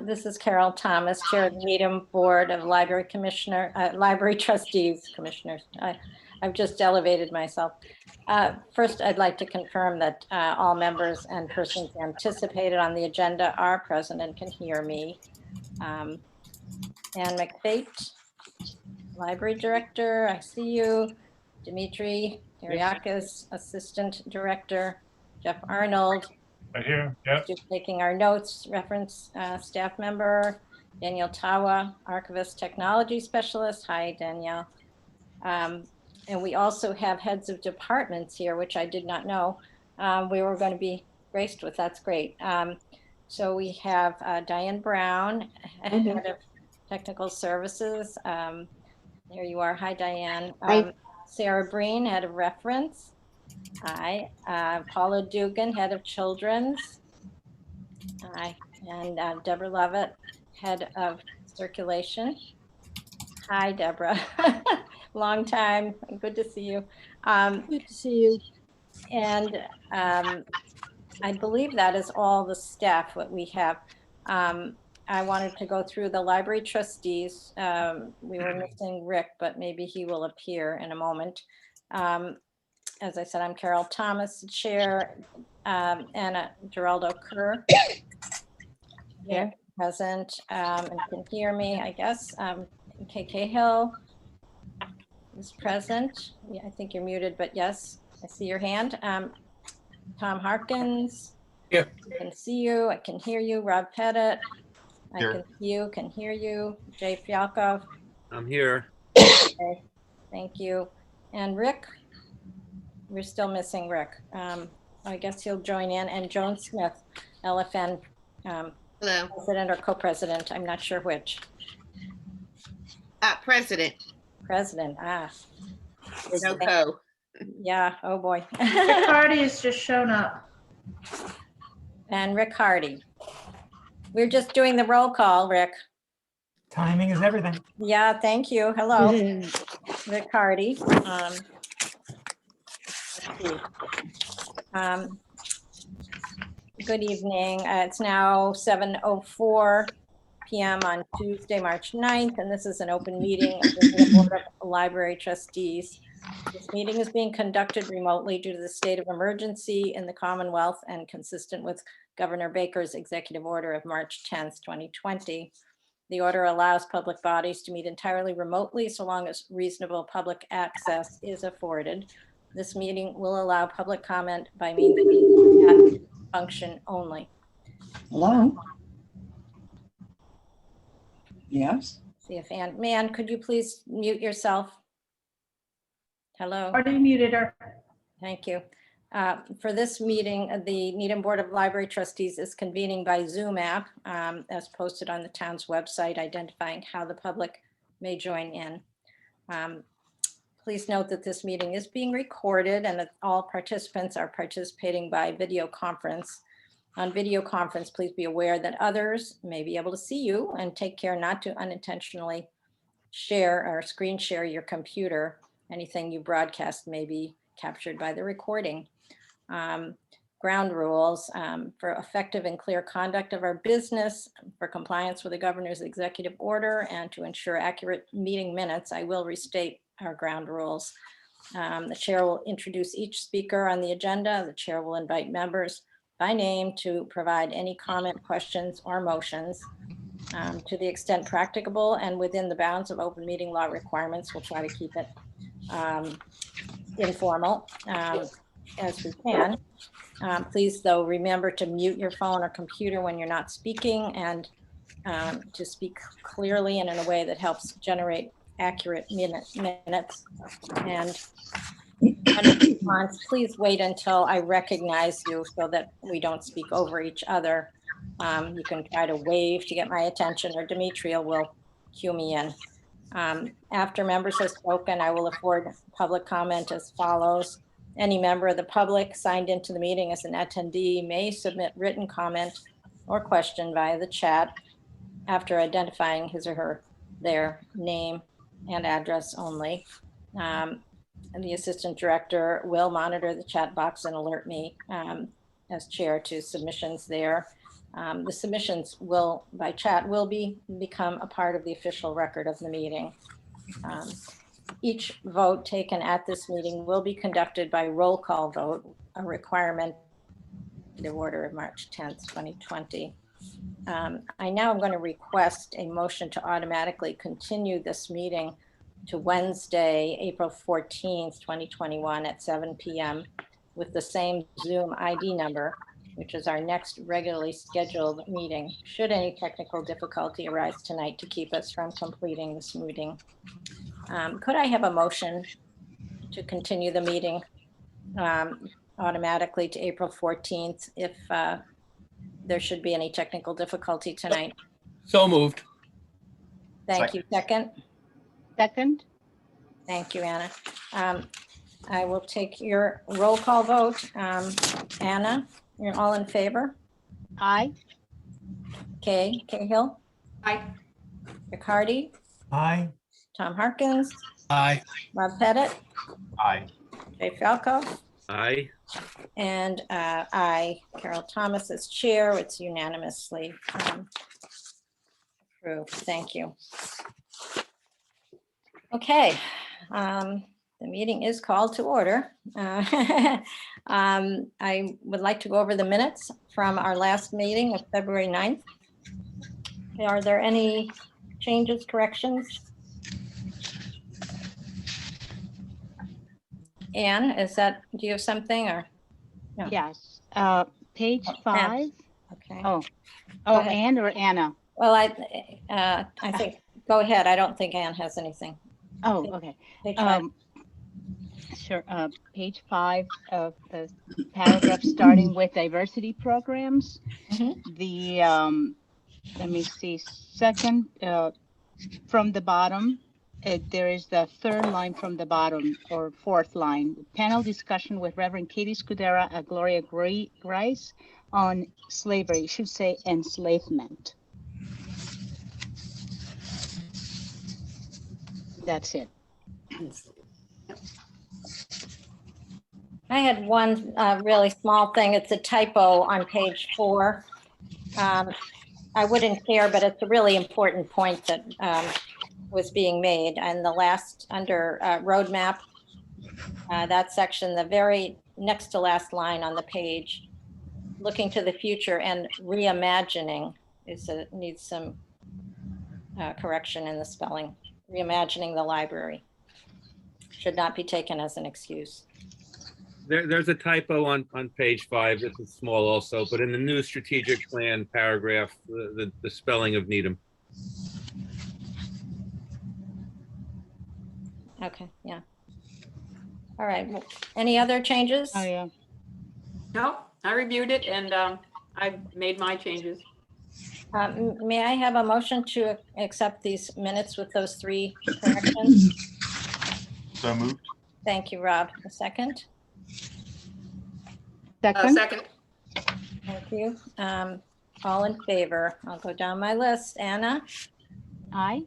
This is Carol Thomas, Chair of the Needham Board of Library Trustees Commissioners. I've just elevated myself. First, I'd like to confirm that all members and persons anticipated on the agenda are present and can hear me. Ann McFate, Library Director, I see you. Dimitri Ariakis, Assistant Director. Jeff Arnold. Right here, yep. Just taking our notes, reference staff member. Danielle Tawa, Archivist Technology Specialist. Hi, Danielle. And we also have heads of departments here, which I did not know we were going to be graced with. That's great. So we have Diane Brown, Head of Technical Services. There you are. Hi, Diane. Sarah Breen, Head of Reference. Hi. Paula Dugan, Head of Children's. Hi. And Deborah Lovett, Head of Circulation. Hi, Deborah. Long time. Good to see you. Good to see you. And I believe that is all the staff that we have. I wanted to go through the library trustees. We were missing Rick, but maybe he will appear in a moment. As I said, I'm Carol Thomas, Chair. Anna Geraldo Kerr, here, present, and can hear me, I guess. KK Hill is present. Yeah, I think you're muted, but yes, I see your hand. Tom Harkins. Yep. I can see you. I can hear you. Rob Pettit. I Here. can see you, can hear you. Jay Fialkov. I'm here. Okay. Thank you. And Rick, we're still missing Rick. I guess he'll join in. And Joan Smith, LFN Hello. president or co-president. I'm not sure which. President. President. No co. Yeah. Oh boy. Rick Hardy has just shown up. And Rick Hardy. We're just doing the roll call, Rick. Timing is everything. Yeah, thank you. Hello, Rick Hardy. Let's see. Good evening. It's now 7:04 p.m. on Tuesday, March 9th, and this is an open meeting of the Board of Library Trustees. This meeting is being conducted remotely due to the state of emergency in the Commonwealth and consistent with Governor Baker's executive order of March 10th, 2020. The order allows public bodies to meet entirely remotely so long as reasonable public access is afforded. This meeting will allow public comment by means of the chat function only. Hello? Yes? See if Ann, could you please mute yourself? Hello. Already muted her. Thank you. For this meeting, the Needham Board of Library Trustees is convening by Zoom app as posted on the town's website, identifying how the public may join in. Please note that this meeting is being recorded and that all participants are participating by video conference. On video conference, please be aware that others may be able to see you, and take care not to unintentionally share or screen share your computer. Anything you broadcast may be captured by the recording. Ground rules for effective and clear conduct of our business, for compliance with the governor's executive order, and to ensure accurate meeting minutes, I will restate our ground rules. The chair will introduce each speaker on the agenda. The chair will invite members by name to provide any comment, questions, or motions. To the extent practicable and within the bounds of open meeting law requirements, we'll try to keep it informal as we can. Please, though, remember to mute your phone or computer when you're not speaking, and to speak clearly and in a way that helps generate accurate minutes. And in response, please wait until I recognize you so that we don't speak over each other. You can try to wave to get my attention, or Demetria will cue me in. After members have spoken, I will afford public comment as follows. Any member of the public signed into the meeting as an attendee may submit written comment or question via the chat after identifying his or their name and address only. And the assistant director will monitor the chat box and alert me as chair to submissions there. The submissions will, by chat, will become a part of the official record of the meeting. Each vote taken at this meeting will be conducted by roll call vote, a requirement in the order of March 10th, 2020. I now am going to request a motion to automatically continue this meeting to Wednesday, April 14th, 2021 at 7 p.m. with the same Zoom ID number, which is our next regularly scheduled meeting, should any technical difficulty arise tonight to keep us from completing this meeting. Could I have a motion to continue the meeting automatically to April 14th if there should be any technical difficulty tonight? So moved. Thank you. Second? Second. Thank you, Anna. I will take your roll call vote. Anna, you're all in favor? Aye. Kay Cahill? Aye. Riccardi? Aye. Tom Harkins? Aye. Rob Pettit? Aye. Jay Falco? Aye. And I, Carol Thomas, as chair. It's unanimously approved. Thank you. Okay, the meeting is called to order. I would like to go over the minutes from our last meeting of February 9th. Are there any changes, corrections? Anne, do you have something or? No. Yes. Page 5. Okay. Oh, ahead. Anne or Anna? Well, I think, go ahead. I don't think Anne has anything. Oh, okay. Page 5. Sure. Page 5 of the paragraph starting with diversity programs. Mhm. The let me see. Second from the bottom, there is the third line from the bottom or fourth line. Panel discussion with Reverend Katie Scudera and Gloria Grice on slavery. It should say enslavement. That's it. I had one really small thing. It's a typo on page 4. I wouldn't care, but it's a really important point that was being made. And the last, under roadmap, that section, the very next to last line on the page, looking to the future and reimagining needs some correction in the spelling. Reimagining the library should not be taken as an excuse. There's a typo on page 5. This is small also, but in the new strategic plan paragraph, the spelling of Needham. Okay, yeah. All right. Well, any other changes? Oh, yeah. No, I reviewed it and I made my changes. May I have a motion to accept these minutes with those 3 corrections? So moved. Thank you, Rob. A second? Second. Second. Thank you. All in favor? I'll go down my list. Anna? Aye.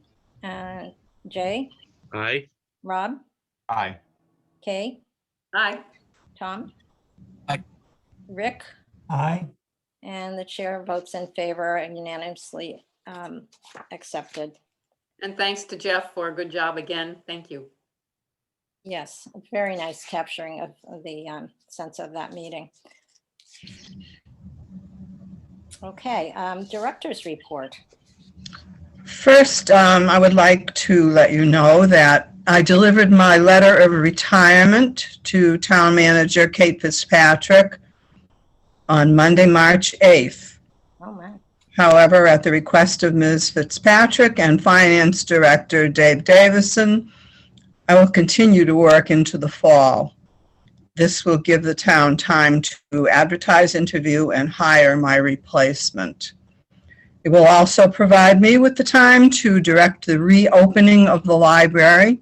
Jay? Aye. Rob? Aye. Kay? Aye. Tom? Aye. Rick? Aye. And the chair votes in favor and unanimously accepted. And thanks to Jeff for a good job again. Thank you. Yes, very nice capturing of the sense of that meeting. Okay, director's report. First, I would like to let you know that I delivered my letter of retirement to Town Manager Kate Fitzpatrick on Monday, March 8th. Oh, man. However, at the request of Ms. Fitzpatrick and Finance Director Dave Davison, I will continue to work into the fall. This will give the town time to advertise, interview, and hire my replacement. It will also provide me with the time to direct the reopening of the library,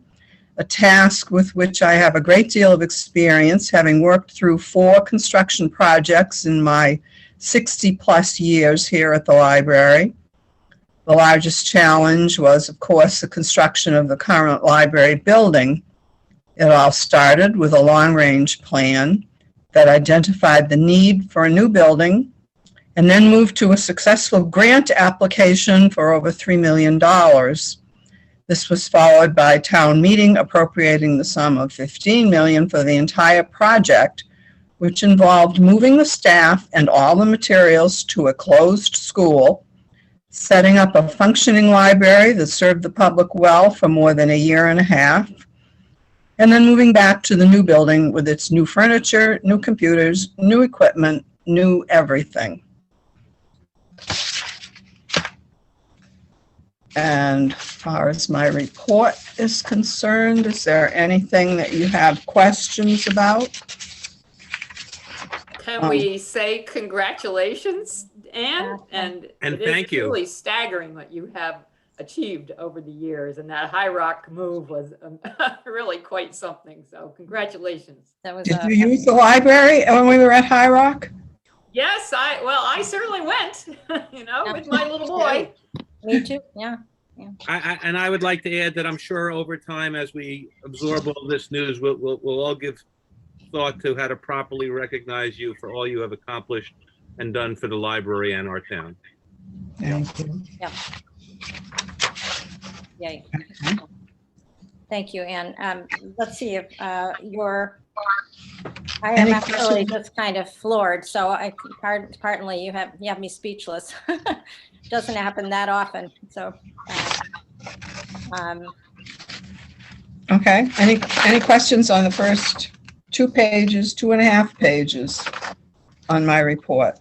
a task with which I have a great deal of experience, having worked through 4 construction projects in my 60-plus years here at the library. The largest challenge was, of course, the construction of the current library building. It all started with a long-range plan that identified the need for a new building and then moved to a successful grant application for over $3 million. This was followed by town meeting appropriating the sum of $15 million for the entire project, which involved moving the staff and all the materials to a closed school, setting up a functioning library that served the public well for more than a year and a half, and then moving back to the new building with its new furniture, new computers, new equipment, new everything. And as far as my report is concerned, is there anything that you have questions about? Can we say congratulations, Anne? And And it is thank you. truly staggering what you have achieved over the years. And that High Rock move was really quite something. So congratulations. That was Did you use the library when we were at High Rock? Yes, I certainly went, with my little boy. me too. Yeah. And I would like to add that I'm sure over time, as we absorb all this news, we'll all give thought to how to properly recognize you for all you have accomplished and done for the library and our town. Thank you. Yay. Thank you, Anne. Let's see if I am Any actually questions? just kind of floored. So partly you have me speechless. Doesn't happen that often. So, Okay, any questions on the first 2 pages, 2.5 pages on my report?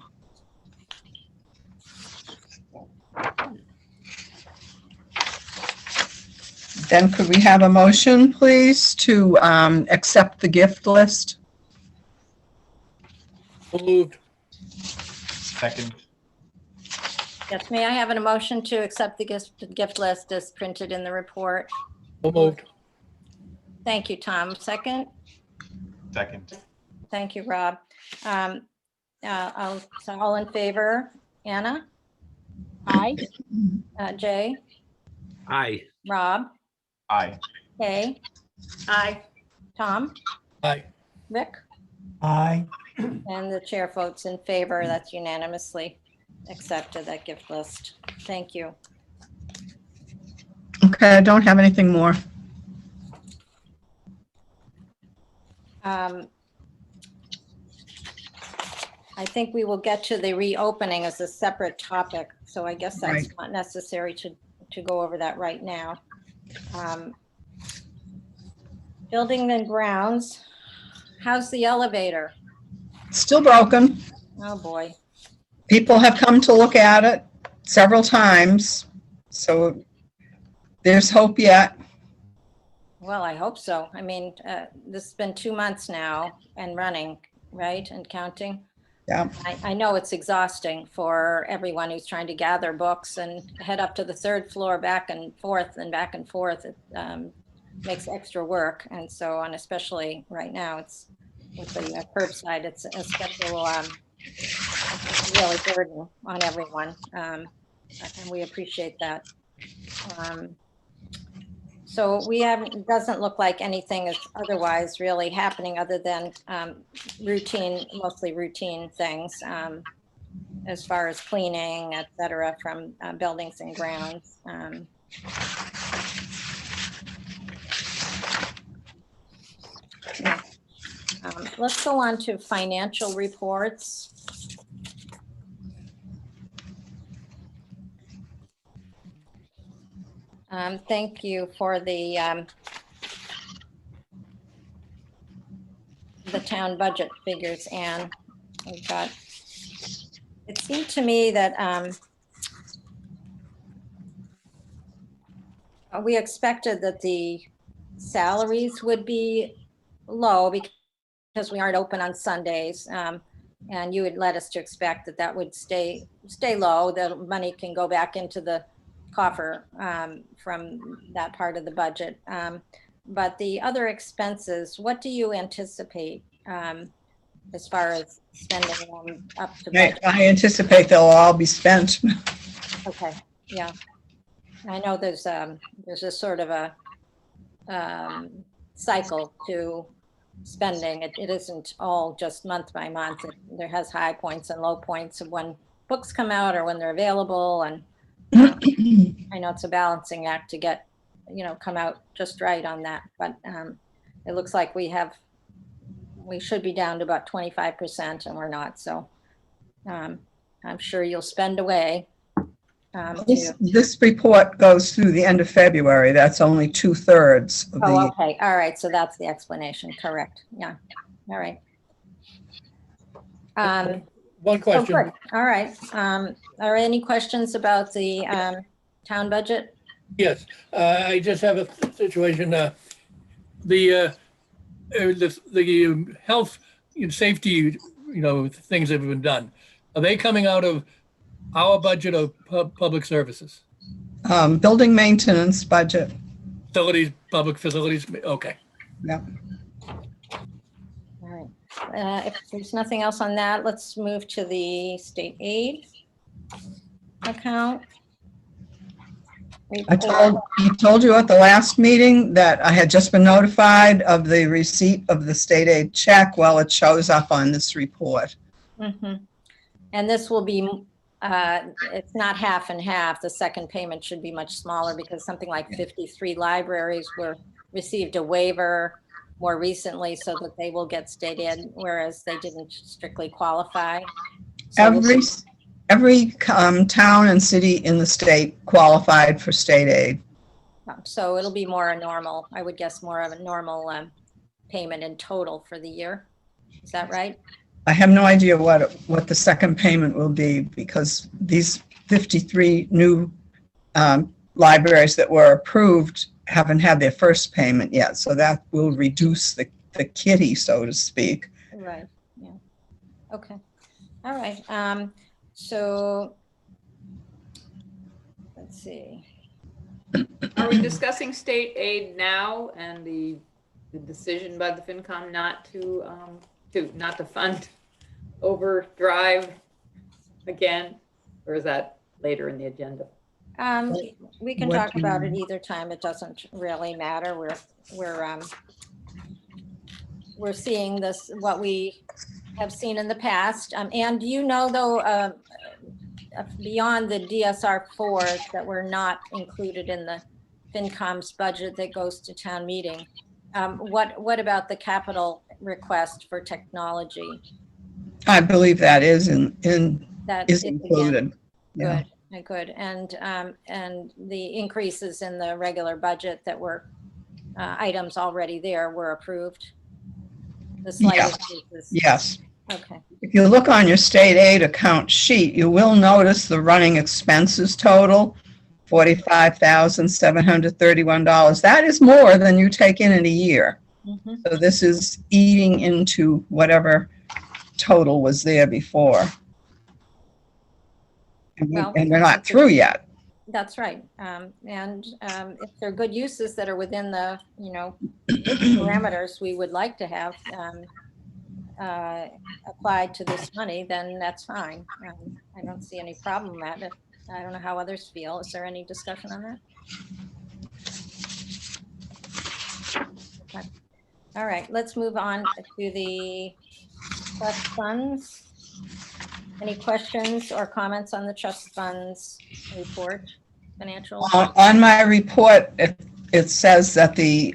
Then could we have a motion, please, to accept the gift list? Moved. Second. yes, may I have an motion to accept the gift list as printed in the report? Moved. Thank you, Tom. Second? Second. Thank you, Rob. So all in favor? Anna? Aye. Jay? Aye. Rob? Aye. Kay? Aye. Tom? Aye. Rick? Aye. And the chair votes in favor. That's unanimously accepted, that gift list. Thank you. Okay, I don't have anything more. I think we will get to the reopening as a separate topic, so I guess that's Right. not necessary to go over that right now. Building and grounds, how's the elevator? Still broken. Oh, boy. People have come to look at it several times, so there's hope yet. Well, I hope so. I mean, this has been 2 months now and running, right, and counting. Yeah. I know it's exhausting for everyone who's trying to gather books and head up to the 3rd floor back and forth and back and forth. It makes extra work. And so, and especially right now, it's with the curbside, it's a special really burden on everyone. And we appreciate that. So it doesn't look like anything is otherwise really happening other than mostly routine things as far as cleaning, et cetera, from buildings and grounds. Let's go on to financial reports. Thank you for the town budget figures, Anne. We've got, it seemed to me that we expected that the salaries would be low because we aren't open on Sundays. And you had led us to expect that would stay low. The money can go back into the coffer from that part of the budget. But the other expenses, what do you anticipate as far as spending them up to budget? I anticipate they'll all be spent. Okay, yeah. I know there's a sort of a cycle to spending. It isn't all just month by month. There has high points and low points of when books come out or when they're available. And I know it's a balancing act to get, come out just right on that. But it looks like we should be down to about 25% and we're not. So I'm sure you'll spend away. This report goes through the end of February. That's only 2/3 of Oh, the, okay. All right. So that's the explanation. Correct. Yeah. All right. One Oh, question. good. All right. Are any questions about the town budget? Yes, I just have a situation. The health and safety, things that have been done. Are they coming out of our budget of public services? building maintenance budget. Facilities, public facilities? Okay. Yeah. All right. If there's nothing else on that, let's move to the state aid account. I told you at the last meeting that I had just been notified of the receipt of the state aid check. Well, it shows up on this report. Mm-hmm. And this will be, it's not half and half. The second payment should be much smaller because something like 53 libraries received a waiver more recently so that they will get state aid, whereas they didn't strictly qualify. So Every town and city in the state qualified for state aid. so it'll be more a normal, I would guess more of a normal payment in total for the year. Is that right? I have no idea what the second payment will be because these 53 new libraries that were approved haven't had their first payment yet. So that will reduce the kitty, so to speak. Right, yeah. Okay, all right. So, let's see. Are we discussing state aid now and the decision by the FinCom not to fund overdrive again? Or is that later in the agenda? We can talk about it either time. It doesn't really matter. We're seeing this, what we have seen in the past. And though, beyond the DSR 4s that were not included in the FinCom's budget that goes to town meeting, what about the capital request for technology? I believe that is That is again, included. Yeah. Good. And the increases in the regular budget that were items already there were approved. The slight increases. Yes. Okay. If you look on your state aid account sheet, you will notice the running expenses total, $45,731. That is more than you take in a year. Mm-hmm. So this is eating into whatever total was there before. And we're not through yet. That's right. And if there are good uses that are within the, parameters we would like to have applied to this money, then that's fine. I don't see any problem with it. I don't know how others feel. Is there any discussion on that? Okay. All right, let's move on to the trust funds. Any questions or comments on the trust funds report, financial? On my report, it says that the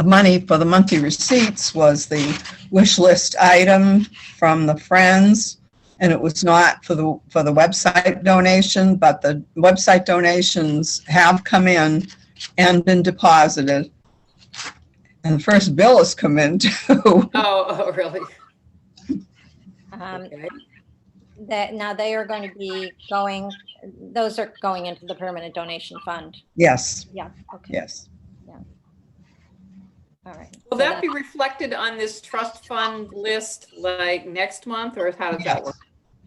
money for the monthly receipts was the wish list item from the Friends, and it was not for the website donation, but the website donations have come in and been deposited. And the first bill has come in too. Oh, really? Okay. Okay. Now they are going to be those are going into the permanent donation fund. Yes, Yeah, okay. yes. All right. Will that be reflected on this trust fund list like next month, or how does that work?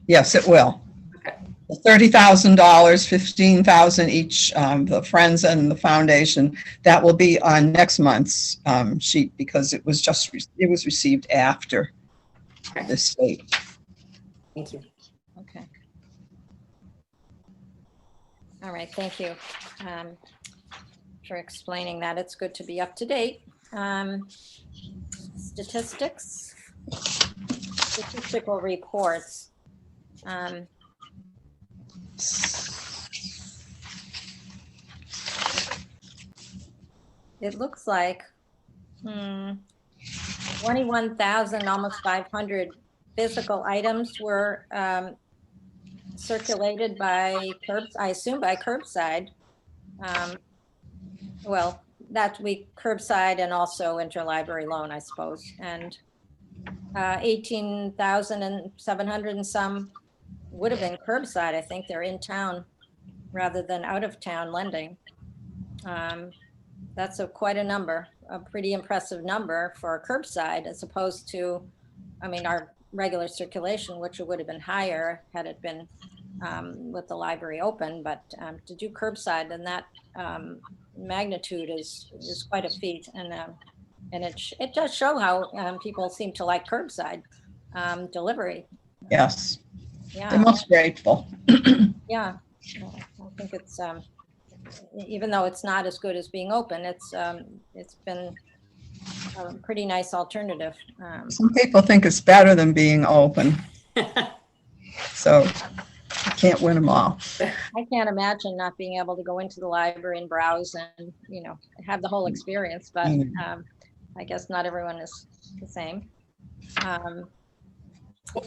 Yes, it will. Okay. $30,000, $15,000 each, the Friends and the Foundation, that will be on next month's sheet because it was received after this date. Thank you. Okay. All right, thank you for explaining that. It's good to be up to date. Statistical reports. it looks like 21,000, almost 500 physical items were circulated by I assume by curbside. Well, that we curbside and also interlibrary loan, I suppose. And 18,700 and some would have been curbside. I think they're in town rather than out of town lending. That's quite a number, a pretty impressive number for a curbside as opposed to, I mean, our regular circulation, which would have been higher had it been with the library open. But to do curbside in that magnitude is quite a feat. And it does show how people seem to like curbside delivery. Yes, Yeah. they're most grateful. Yeah, I think it's, even though it's not as good as being open, it's been a pretty nice alternative. Some people think it's better than being open, so you can't win them all. I can't imagine not being able to go into the library and browse and, have the whole experience, but I guess not everyone is the same.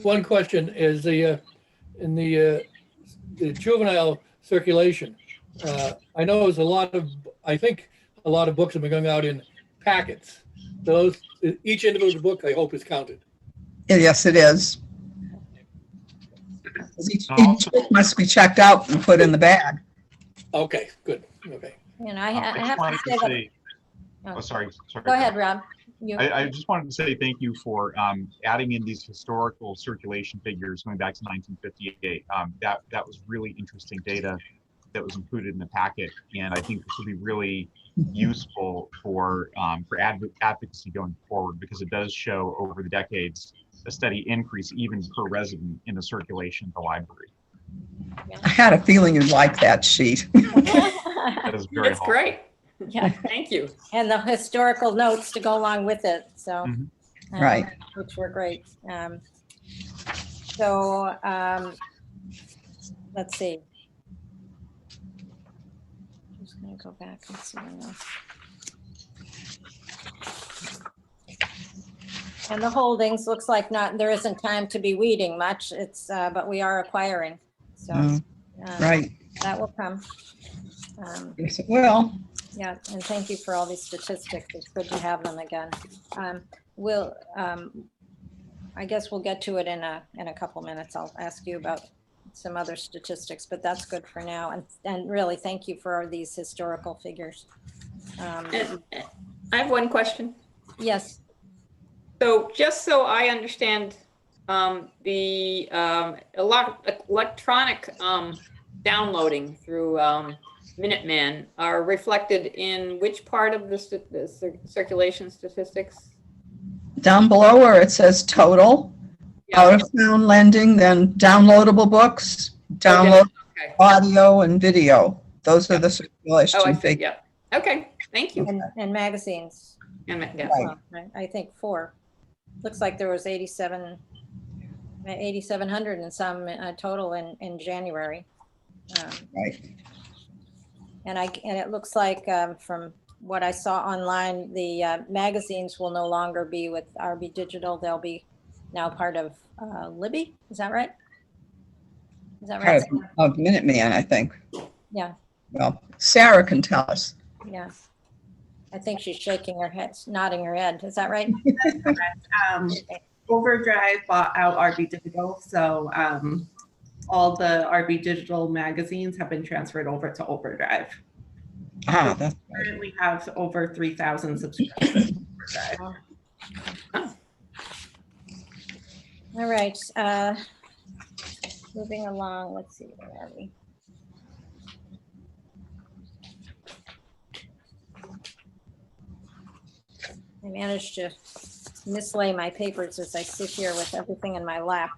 One question is in the juvenile circulation. I know there's I think a lot of books have been going out in packets. Those, each individual book, I hope, is counted. Yes, it is. Each book must be checked out and put in the bag. Okay, good. Okay. I have to say that. Sorry. Go ahead, Rob. I just wanted to say thank you for adding in these historical circulation figures going back to 1958. That was really interesting data that was included in the packet, and I think this will be really useful for advocacy going forward, because it does show over the decades a steady increase even per resident in the circulation of the library. I had a feeling you'd like that sheet. That is very That's helpful. great. Yeah, Thank you. and the historical notes to go along with it. So, Right. which were great. Let's see. I'm just going to go back and see what else. And the holdings looks like there isn't time to be weeding much. But we are acquiring. So, Right. that will come. Yes, it will. Yeah, and thank you for all these statistics. It's good to have them again. I guess we'll get to it in a couple minutes. I'll ask you about some other statistics, but that's good for now. And really, thank you for these historical figures. And I have one question. Yes. So just so I understand, the electronic downloading through Minuteman are reflected in which part of the circulation statistics? Down below where it says total, out of town lending, then downloadable books, download Okay. audio and video. Those are the circulation Oh, I see. figures. Yeah. Okay. Thank you. And magazines. Yeah. Well, I think 4. Looks like there was 8,700 and some total in January. Right. And it looks like from what I saw online, the magazines will no longer be with RB Digital. They'll be now part of Libby. Is that right? Is that right? Of Minuteman, I think. Yeah. Well, Sarah can tell us. Yeah. I think she's shaking her head, nodding her head. Is that right? Overdrive bought out RB Digital, so all the RB Digital magazines have been transferred over to Overdrive. That's right. Currently have over 3,000 subscribers. All right. Moving along. Let's see. Where are we? I managed to mislay my papers as I sit here with everything in my lap.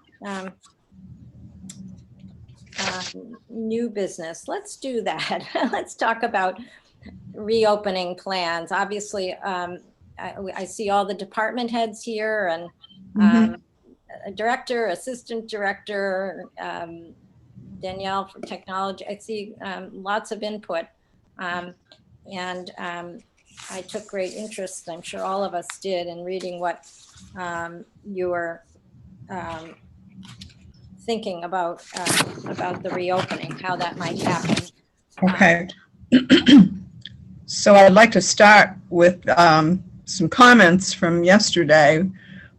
New business. Let's do that. Let's talk about reopening plans. Obviously, I see all the department heads here and a director, assistant director, Danielle from technology. I see lots of input. I took great interest, I'm sure all of us did, in reading what you were thinking about the reopening, how that might happen. Okay. So I'd like to start with some comments from yesterday.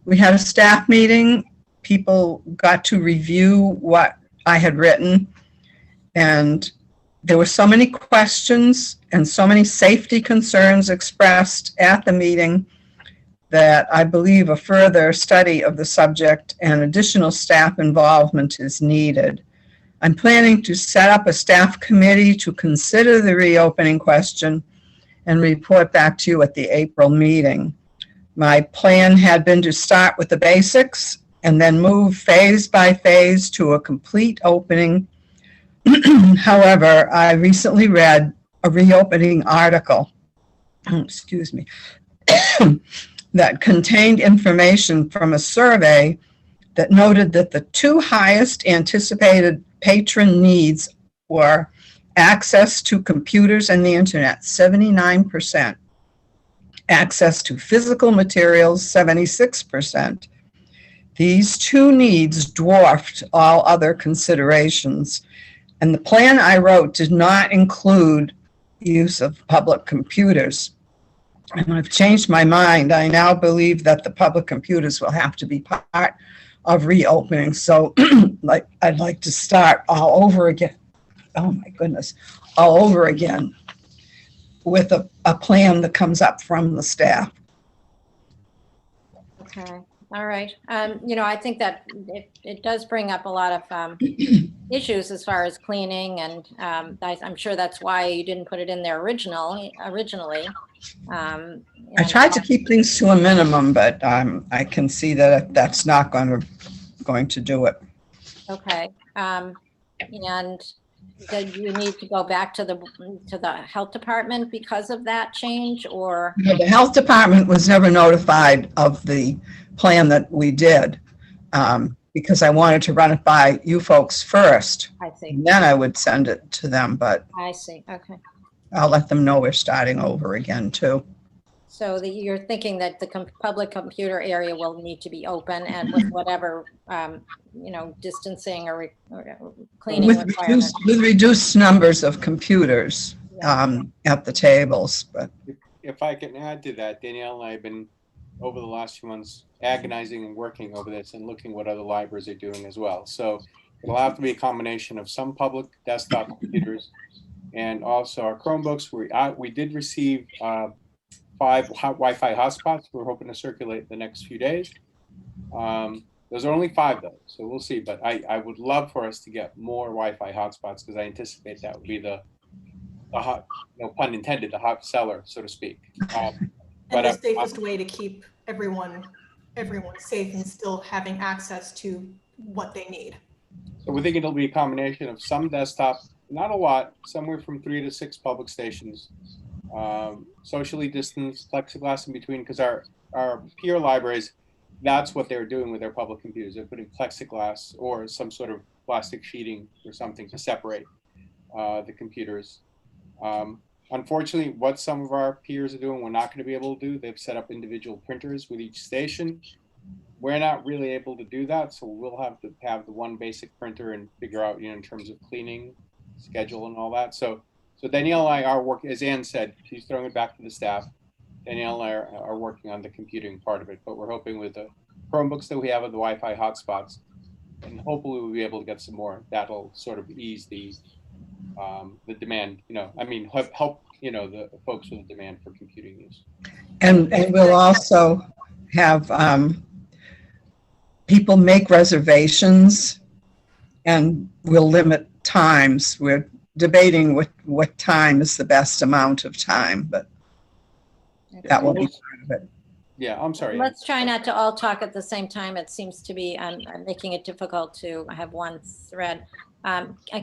We had a staff meeting. People got to review what I had written, and there were so many questions and so many safety concerns expressed at the meeting that I believe a further study of the subject and additional staff involvement is needed. I'm planning to set up a staff committee to consider the reopening question and report back to you at the April meeting. My plan had been to start with the basics and then move phase by phase to a complete opening. However, I recently read a reopening article, excuse me, that contained information from a survey that noted that the two highest anticipated patron needs were access to computers and the internet, 79%, access to physical materials, 76%. These two needs dwarfed all other considerations, and the plan I wrote did not include use of public computers. And I've changed my mind. I now believe that the public computers will have to be part of reopening. So I'd like to start all over again. Oh my goodness, all over again with a plan that comes up from the staff. Okay, all right. I think that it does bring up a lot of issues as far as cleaning, and I'm sure that's why you didn't put it in there originally. I tried to keep things to a minimum, but I can see that that's not going to do it. Okay, and did you need to go back to the health department because of that change, or? No, the health department was never notified of the plan that we did because I wanted to run it by you folks first. I see. And then I would send it to them, but I see. Okay. I'll let them know we're starting over again too. So you're thinking that the public computer area will need to be open, and with whatever, distancing or cleaning requirements. With reduced numbers of computers at the tables. But if I can add to that, Danielle and I have been, over the last few months, agonizing and working over this and looking what other libraries are doing as well. So it'll have to be a combination of some public desktop computers and also our Chromebooks. We did receive 5 Wi-Fi hotspots we're hoping to circulate the next few days. Those are only 5 though, so we'll see. But I would love for us to get more Wi-Fi hotspots because I anticipate that would be the hot, no pun intended, the hot seller, so to speak. And the safest way to keep everyone safe and still having access to what they need. So we think it'll be a combination of some desktop, not a lot, somewhere from 3 to 6 public stations, socially distanced, plexiglass in between, because our peer libraries, that's what they're doing with their public computers. They're putting plexiglass or some sort of plastic sheeting or something to separate the computers. Unfortunately, what some of our peers are doing, we're not going to be able to do. They've set up individual printers with each station. We're not really able to do that, so we'll have to have the one basic printer and figure out, in terms of cleaning, schedule, and all that. So Danielle and I are working, as Ann said, she's throwing it back to the staff. Danielle and I are working on the computing part of it, but we're hoping with the Chromebooks that we have and the Wi-Fi hotspots, and hopefully we'll be able to get some more. That'll sort of ease the demand, help, the folks with the demand for computing use. And we'll also have people make reservations, and we'll limit times. We're debating what time is the best amount of time, but that will be part of it. Yeah, I'm sorry. Let's try not to all talk at the same time. It seems to be making it difficult to have one thread.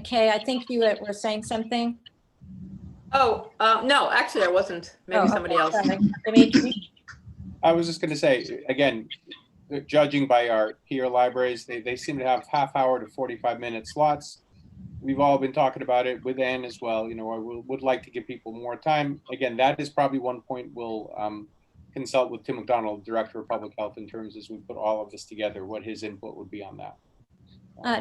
Kay, I think you were saying something. Oh, no, actually I wasn't. Maybe somebody else. Dimitri? I was just going to say, again, judging by our peer libraries, they seem to have half-hour to 45-minute slots. we've all been talking about it with Ann as well. You know, I would like to give people more time. Again, that is probably one point we'll consult with Tim McDonald, Director of Public Health, in terms as we put all of this together, what his input would be on that.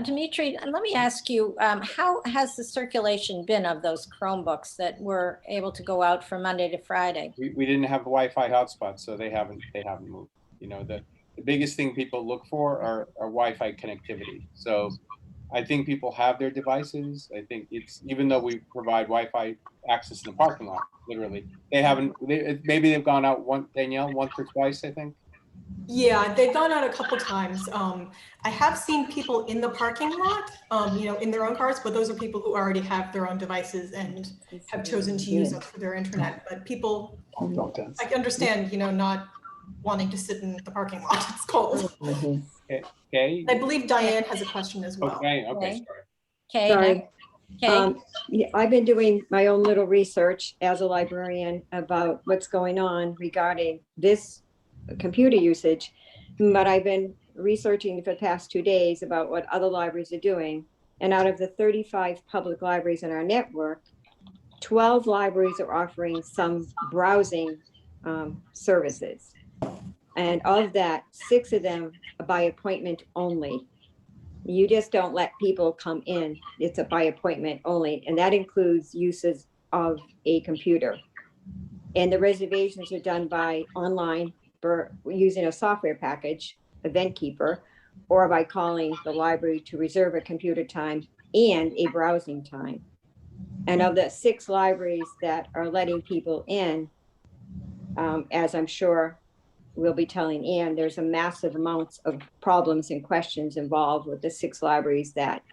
Dimitri, let me ask you, how has the circulation been of those Chromebooks that were able to go out from Monday to Friday? We didn't have Wi-Fi hotspots, so they haven't moved. You know, the biggest thing people look for are Wi-Fi connectivity. So I think people have their devices. I think it's, even though we provide Wi-Fi access in the parking lot, literally, they haven't, maybe they've gone out once or twice, I think. Yeah, they've gone out a couple times. I have seen people in the parking lot, you know, in their own cars, but those are people who already have their own devices and have chosen to use us for their internet. But people, I understand, you know, not wanting to sit in the parking lot. It's cold. Okay. I believe Diane has a question as well. Okay, Okay. sorry. Okay. Okay. Yeah, I've been doing my own little research as a librarian about what's going on regarding this computer usage, but I've been researching for the past 2 days about what other libraries are doing. And out of the 35 public libraries in our network, 12 libraries are offering some browsing services. And of that, 6 of them are by appointment only. You just don't let people come in. It's a by appointment only. And that includes uses of a computer. And the reservations are done by online for using a software package, Event Keeper, or by calling the library to reserve a computer time and a browsing time. And of the 6 libraries that are letting people in, as I'm sure we'll be telling Ann, there's a massive amounts of problems and questions involved with the 6 libraries that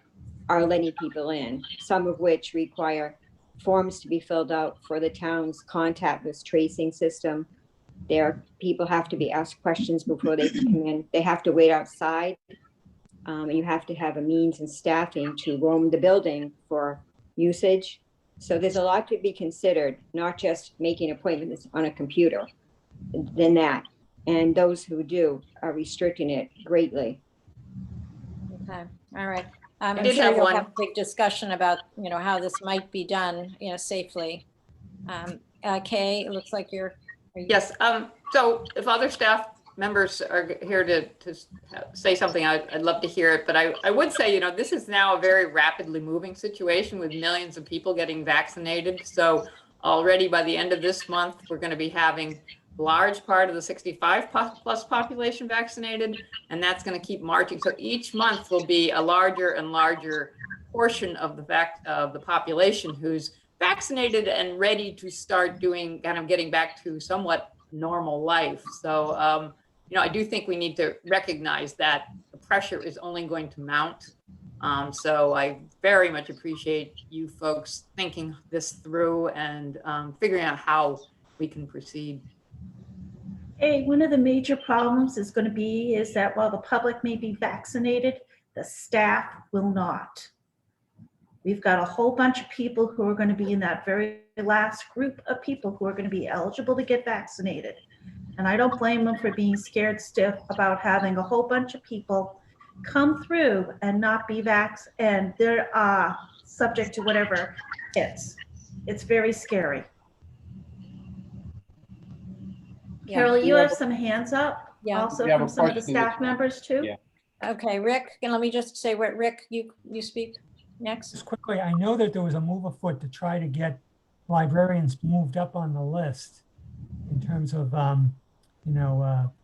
are letting people in, some of which require forms to be filled out for the town's contactless tracing system. People have to be asked questions before they can come in. They have to wait outside. You have to have a means and staffing to roam the building for usage. So there's a lot to be considered, not just making appointments on a computer, than that. And those who do are restricting it greatly. Okay. All right. I'm did sure have you'll one. have a big discussion about, you know, how this might be done, you know, safely. Kay, it looks like you're. Yes, so if other staff members are here to say something, I'd love to hear it. But I would say, you know, this is now a very rapidly moving situation with millions of people getting vaccinated. So already by the end of this month, we're going to be having a large part of the 65 plus population vaccinated, and that's going to keep marching. So each month will be a larger and larger portion of the population who's vaccinated and ready to start doing getting back to somewhat normal life. So, you know, I do think we need to recognize that the pressure is only going to mount. So I very much appreciate you folks thinking this through and figuring out how we can proceed. Hey, one of the major problems is going to be is that while the public may be vaccinated, the staff will not. We've got a whole bunch of people who are going to be in that very last group of people who are going to be eligible to get vaccinated. And I don't blame them for being scared stiff about having a whole bunch of people come through and not be vaxxed, and they're subject to whatever hits. It's very scary. Yeah. Carol, you have some hands up also Yeah, from some of the staff members too? Yeah. Okay, Rick, and let me just say what, Rick, you speak next. Just quickly, I know that there was a move afoot to try to get librarians moved up on the list in terms of,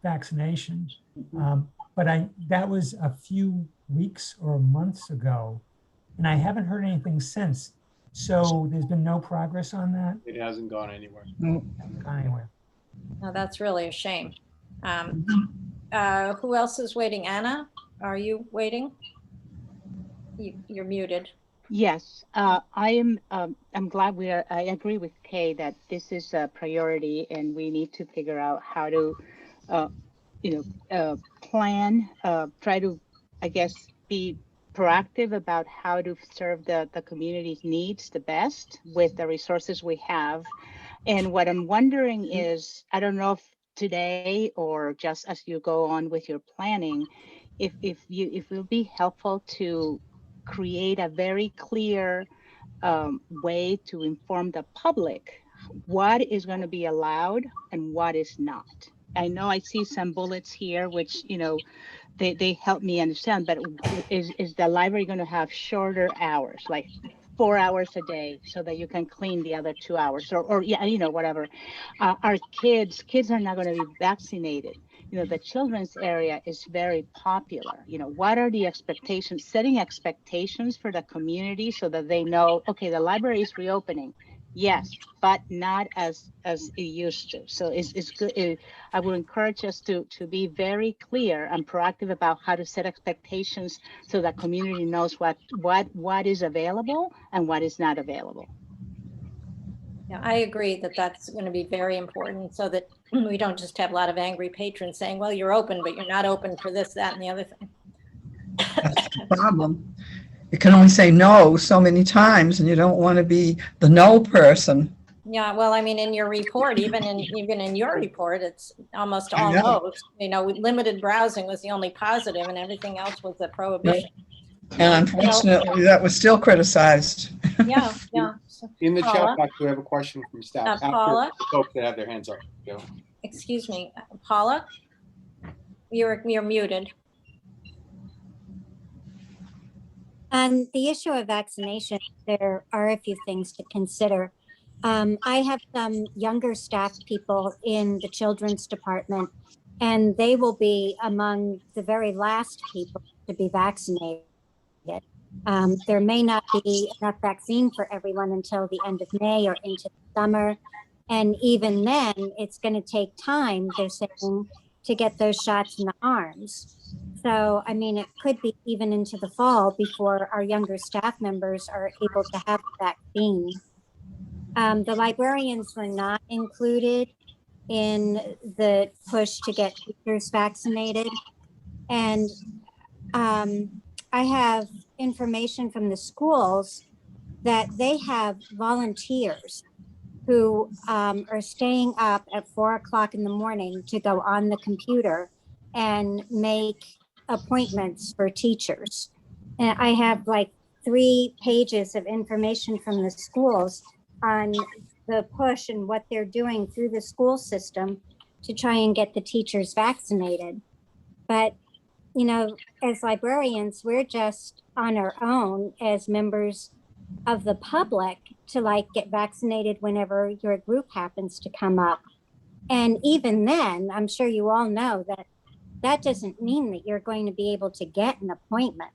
vaccination. But that was a few weeks or months ago, and I haven't heard anything since. So there's been no progress on that? It hasn't gone anywhere. Hasn't gone anywhere. No, that's really a shame. Who else is waiting? Anna, are you waiting? You're muted. Yes, I'm glad I agree with Kay that this is a priority and we need to figure out how to, plan, try to, I guess, be proactive about how to serve the community's needs the best with the resources we have. And what I'm wondering is, I don't know if today or just as you go on with your planning, if it will be helpful to create a very clear way to inform the public what is going to be allowed and what is not. I know I see some bullets here, which, you know, they help me understand, but is the library going to have shorter hours, like 4 hours a day, so that you can clean the other 2 hours, or yeah, you know, whatever. Our kids are not going to be vaccinated. You know, the children's area is very popular. You know, what are the expectations, setting expectations for the community so that they know, okay, the library is reopening. Yes, but not as it used to. So it's good. I would encourage us to be very clear and proactive about how to set expectations so that community knows what is available and what is not available. Yeah, I agree that that's going to be very important so that we don't just have a lot of angry patrons saying, well, you're open, but you're not open for this, that, and the other thing. That's the problem. You can only say no so many times, and you don't want to be the no person. Yeah, well, I mean, in your report, even in your report, it's almost all Yeah. no's. You know, limited browsing was the only positive, and everything else was a prohibition. And unfortunately, that was still criticized. Yeah, yeah. So, In the Paula? chat box, we have a question from staff. After Paula? the folks that have their hands up. Go. Excuse me, Paula? You're muted. On the issue of vaccination, there are a few things to consider. I have some younger staff people in the children's department, and they will be among the very last people to be vaccinated. There may not be enough vaccine for everyone until the end of May or into the summer. And even then, it's going to take time, they're saying, to get those shots in the arms. So, I mean, it could be even into the fall before our younger staff members are able to have the vaccine. The librarians were not included in the push to get teachers vaccinated. And I have information from the schools that they have volunteers who are staying up at 4 o'clock in the morning to go on the computer and make appointments for teachers. And I have like 3 pages of information from the schools on the push and what they're doing through the school system to try and get the teachers vaccinated. But, you know, as librarians, we're just on our own as members of the public to like get vaccinated whenever your group happens to come up. And even then, I'm sure you all know that that doesn't mean that you're going to be able to get an appointment.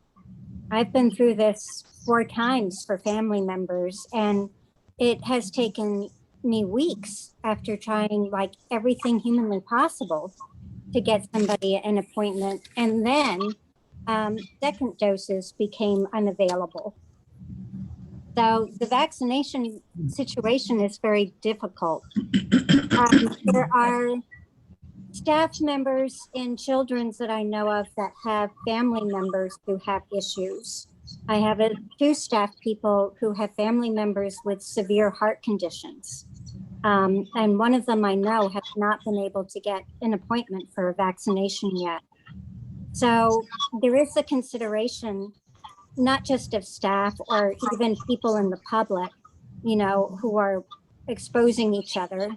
I've been through this 4 times for family members, and it has taken me weeks after trying like everything humanly possible to get somebody an appointment. And then second doses became unavailable. So the vaccination situation is very difficult. There are staff members in children's that I know of that have family members who have issues. I have 2 staff people who have family members with severe heart conditions. And one of them I know has not been able to get an appointment for a vaccination yet. So there is a consideration, not just of staff or even people in the public, you know, who are exposing each other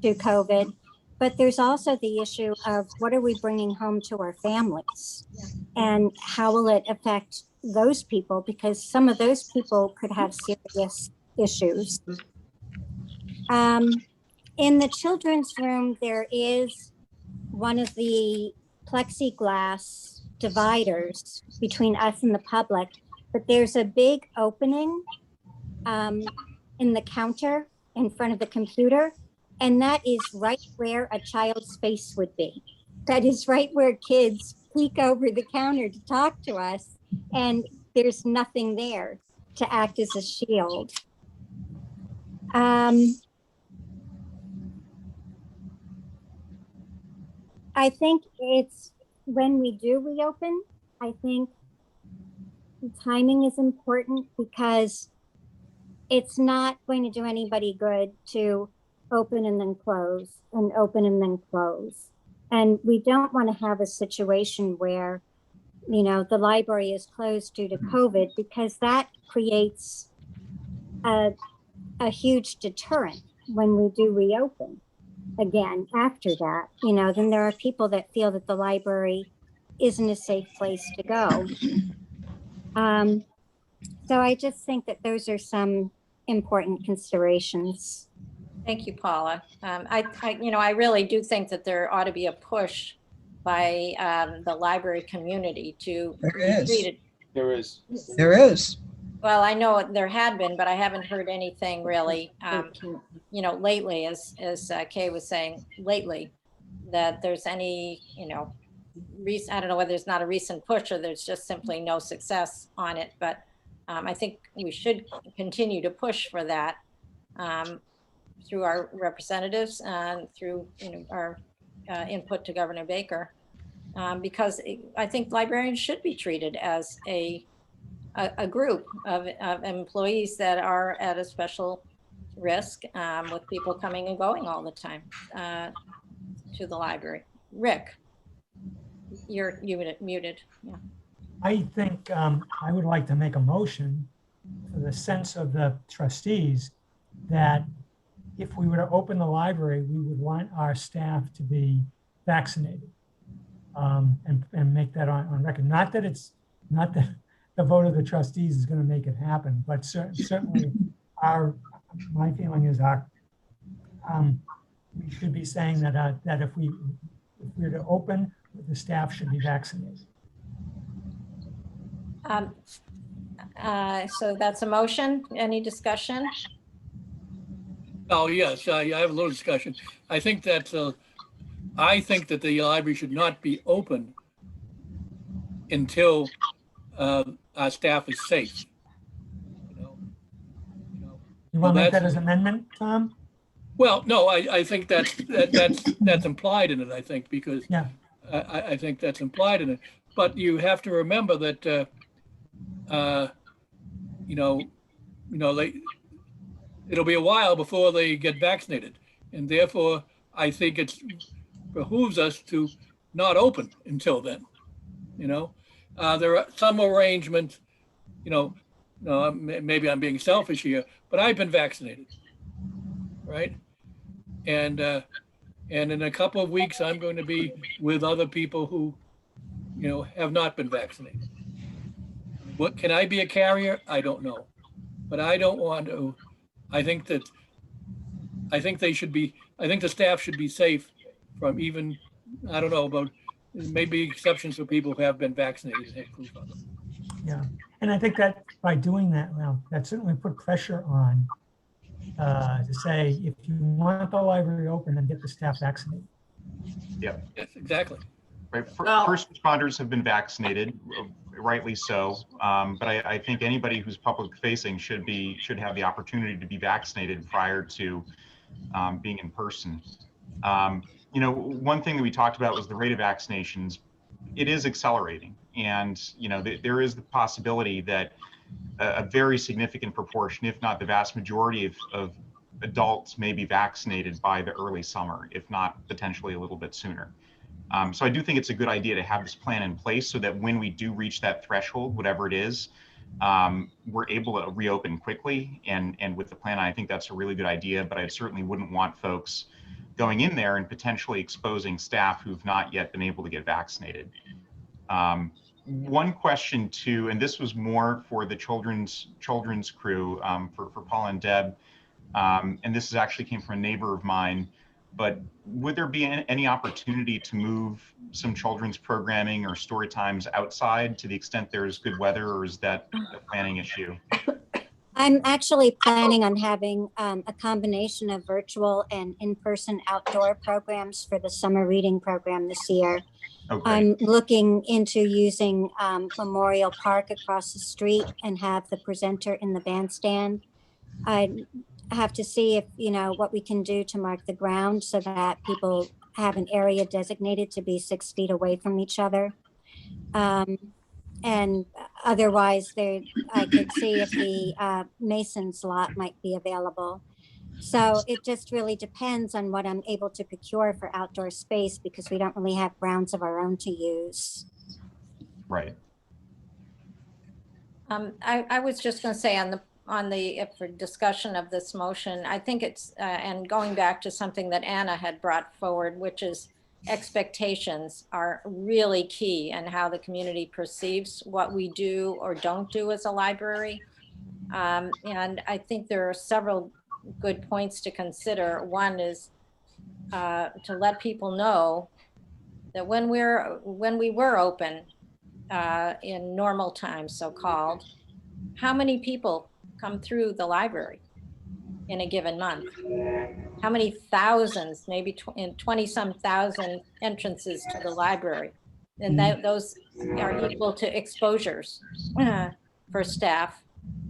to COVID, but there's also the issue of what are we bringing home to our families and how will it affect those people, because some of those people could have serious issues. In the children's room, there is one of the plexiglass dividers between us and the public, but there's a big opening in the counter in front of the computer, and that is right where a child's face would be. That is right where kids peek over the counter to talk to us, and there's nothing there to act as a shield. I think it's when we do reopen, I think timing is important because it's not going to do anybody good to open and then close and open and then close. And we don't want to have a situation where the library is closed due to COVID, because that creates a huge deterrent when we do reopen again after that. Then there are people that feel that the library isn't a safe place to go. So I just think that those are some important considerations. Thank you, Paula. I really do think that there ought to be a push by the library community to There be is. treated. There is. There is. Well, I know there had been, but I haven't heard anything really, lately, as Kay was saying, lately, that there's any, I don't know whether it's not a recent push or there's just simply no success on it, but I think we should continue to push for that through our representatives and through our input to Governor Baker, because I think librarians should be treated as a group of employees that are at a special risk, with people coming and going all the time to the library. Rick, you're muted. Yeah. I think I would like to make a motion for the sense of the trustees that if we were to open the library, we would want our staff to be vaccinated, and make that on record. Not that the vote of the trustees is going to make it happen, but certainly my feeling is we should be saying that if we were to open, the staff should be vaccinated. So that's a motion. Any discussion? Oh, yes, I have a little discussion. I think that the library should not be open until our staff is safe. You want to make that as an amendment, Tom? Well, no, I think that's implied in it, I think, because yeah. I think that's implied in it. But you have to remember that, it'll be a while before they get vaccinated. And therefore, I think it behooves us to not open until then. There are some arrangements, maybe I'm being selfish here, but I've been vaccinated, right? And in a couple of weeks, I'm going to be with other people who, have not been vaccinated. What, can I be a carrier? I don't know, but I don't want to. I think the staff should be safe from even, I don't know, about maybe exceptions for people who have been vaccinated. Yeah, and I think that by doing that, well, that certainly put pressure on to say, if you want the library open, then get the staff vaccinated. Yep. Yes, exactly. Right. First responders have been vaccinated, rightly so. But I think anybody who's public facing should have the opportunity to be vaccinated prior to being in person. One thing that we talked about was the rate of vaccinations. It is accelerating, and there is the possibility that a very significant proportion, if not the vast majority of adults, may be vaccinated by the early summer, if not potentially a little bit sooner. So I do think it's a good idea to have this plan in place so that when we do reach that threshold, whatever it is, we're able to reopen quickly. And with the plan, I think that's a really good idea, but I certainly wouldn't want folks going in there and potentially exposing staff who've not yet been able to get vaccinated. One question too, and this was more for the children's crew, for Paul and Deb, and this actually came from a neighbor of mine, but would there be any opportunity to move some children's programming or story times outside to the extent there's good weather, or is that a planning issue? I'm actually planning on having a combination of virtual and in-person outdoor programs for the summer reading program this year. Okay. I'm looking into using Memorial Park across the street and have the presenter in the bandstand. I have to see if, what we can do to mark the ground so that people have an area designated to be 6 feet away from each other. And otherwise, I could see if the Mason's lot might be available. So it just really depends on what I'm able to procure for outdoor space, because we don't really have grounds of our own to use. Right. I was just going to say for discussion of this motion, I think it's, and going back to something that Anna had brought forward, which is expectations are really key and how the community perceives what we do or don't do as a library. And I think there are several good points to consider. One is to let people know that when we were open in normal times, so-called, how many people come through the library in a given month? How many thousands, maybe 20-some thousand entrances to the library? And those are equal to exposures for staff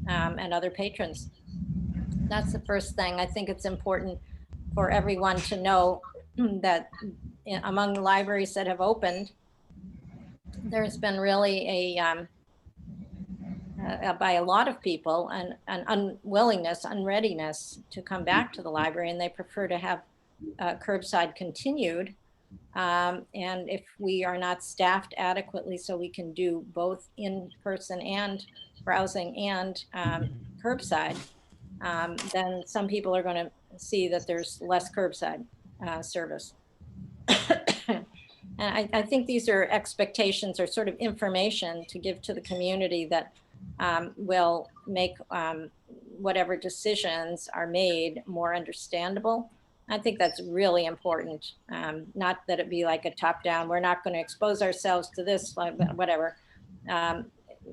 and other patrons. That's the first thing. I think it's important for everyone to know that among the libraries that have opened, there's been really by a lot of people an unwillingness, unreadiness to come back to the library, and they prefer to have curbside continued. And if we are not staffed adequately so we can do both in person and browsing and curbside, then some people are going to see that there's less curbside service. And I think these are expectations or sort of information to give to the community that will make whatever decisions are made more understandable. I think that's really important. Not that it be like a top down, we're not going to expose ourselves to this, whatever.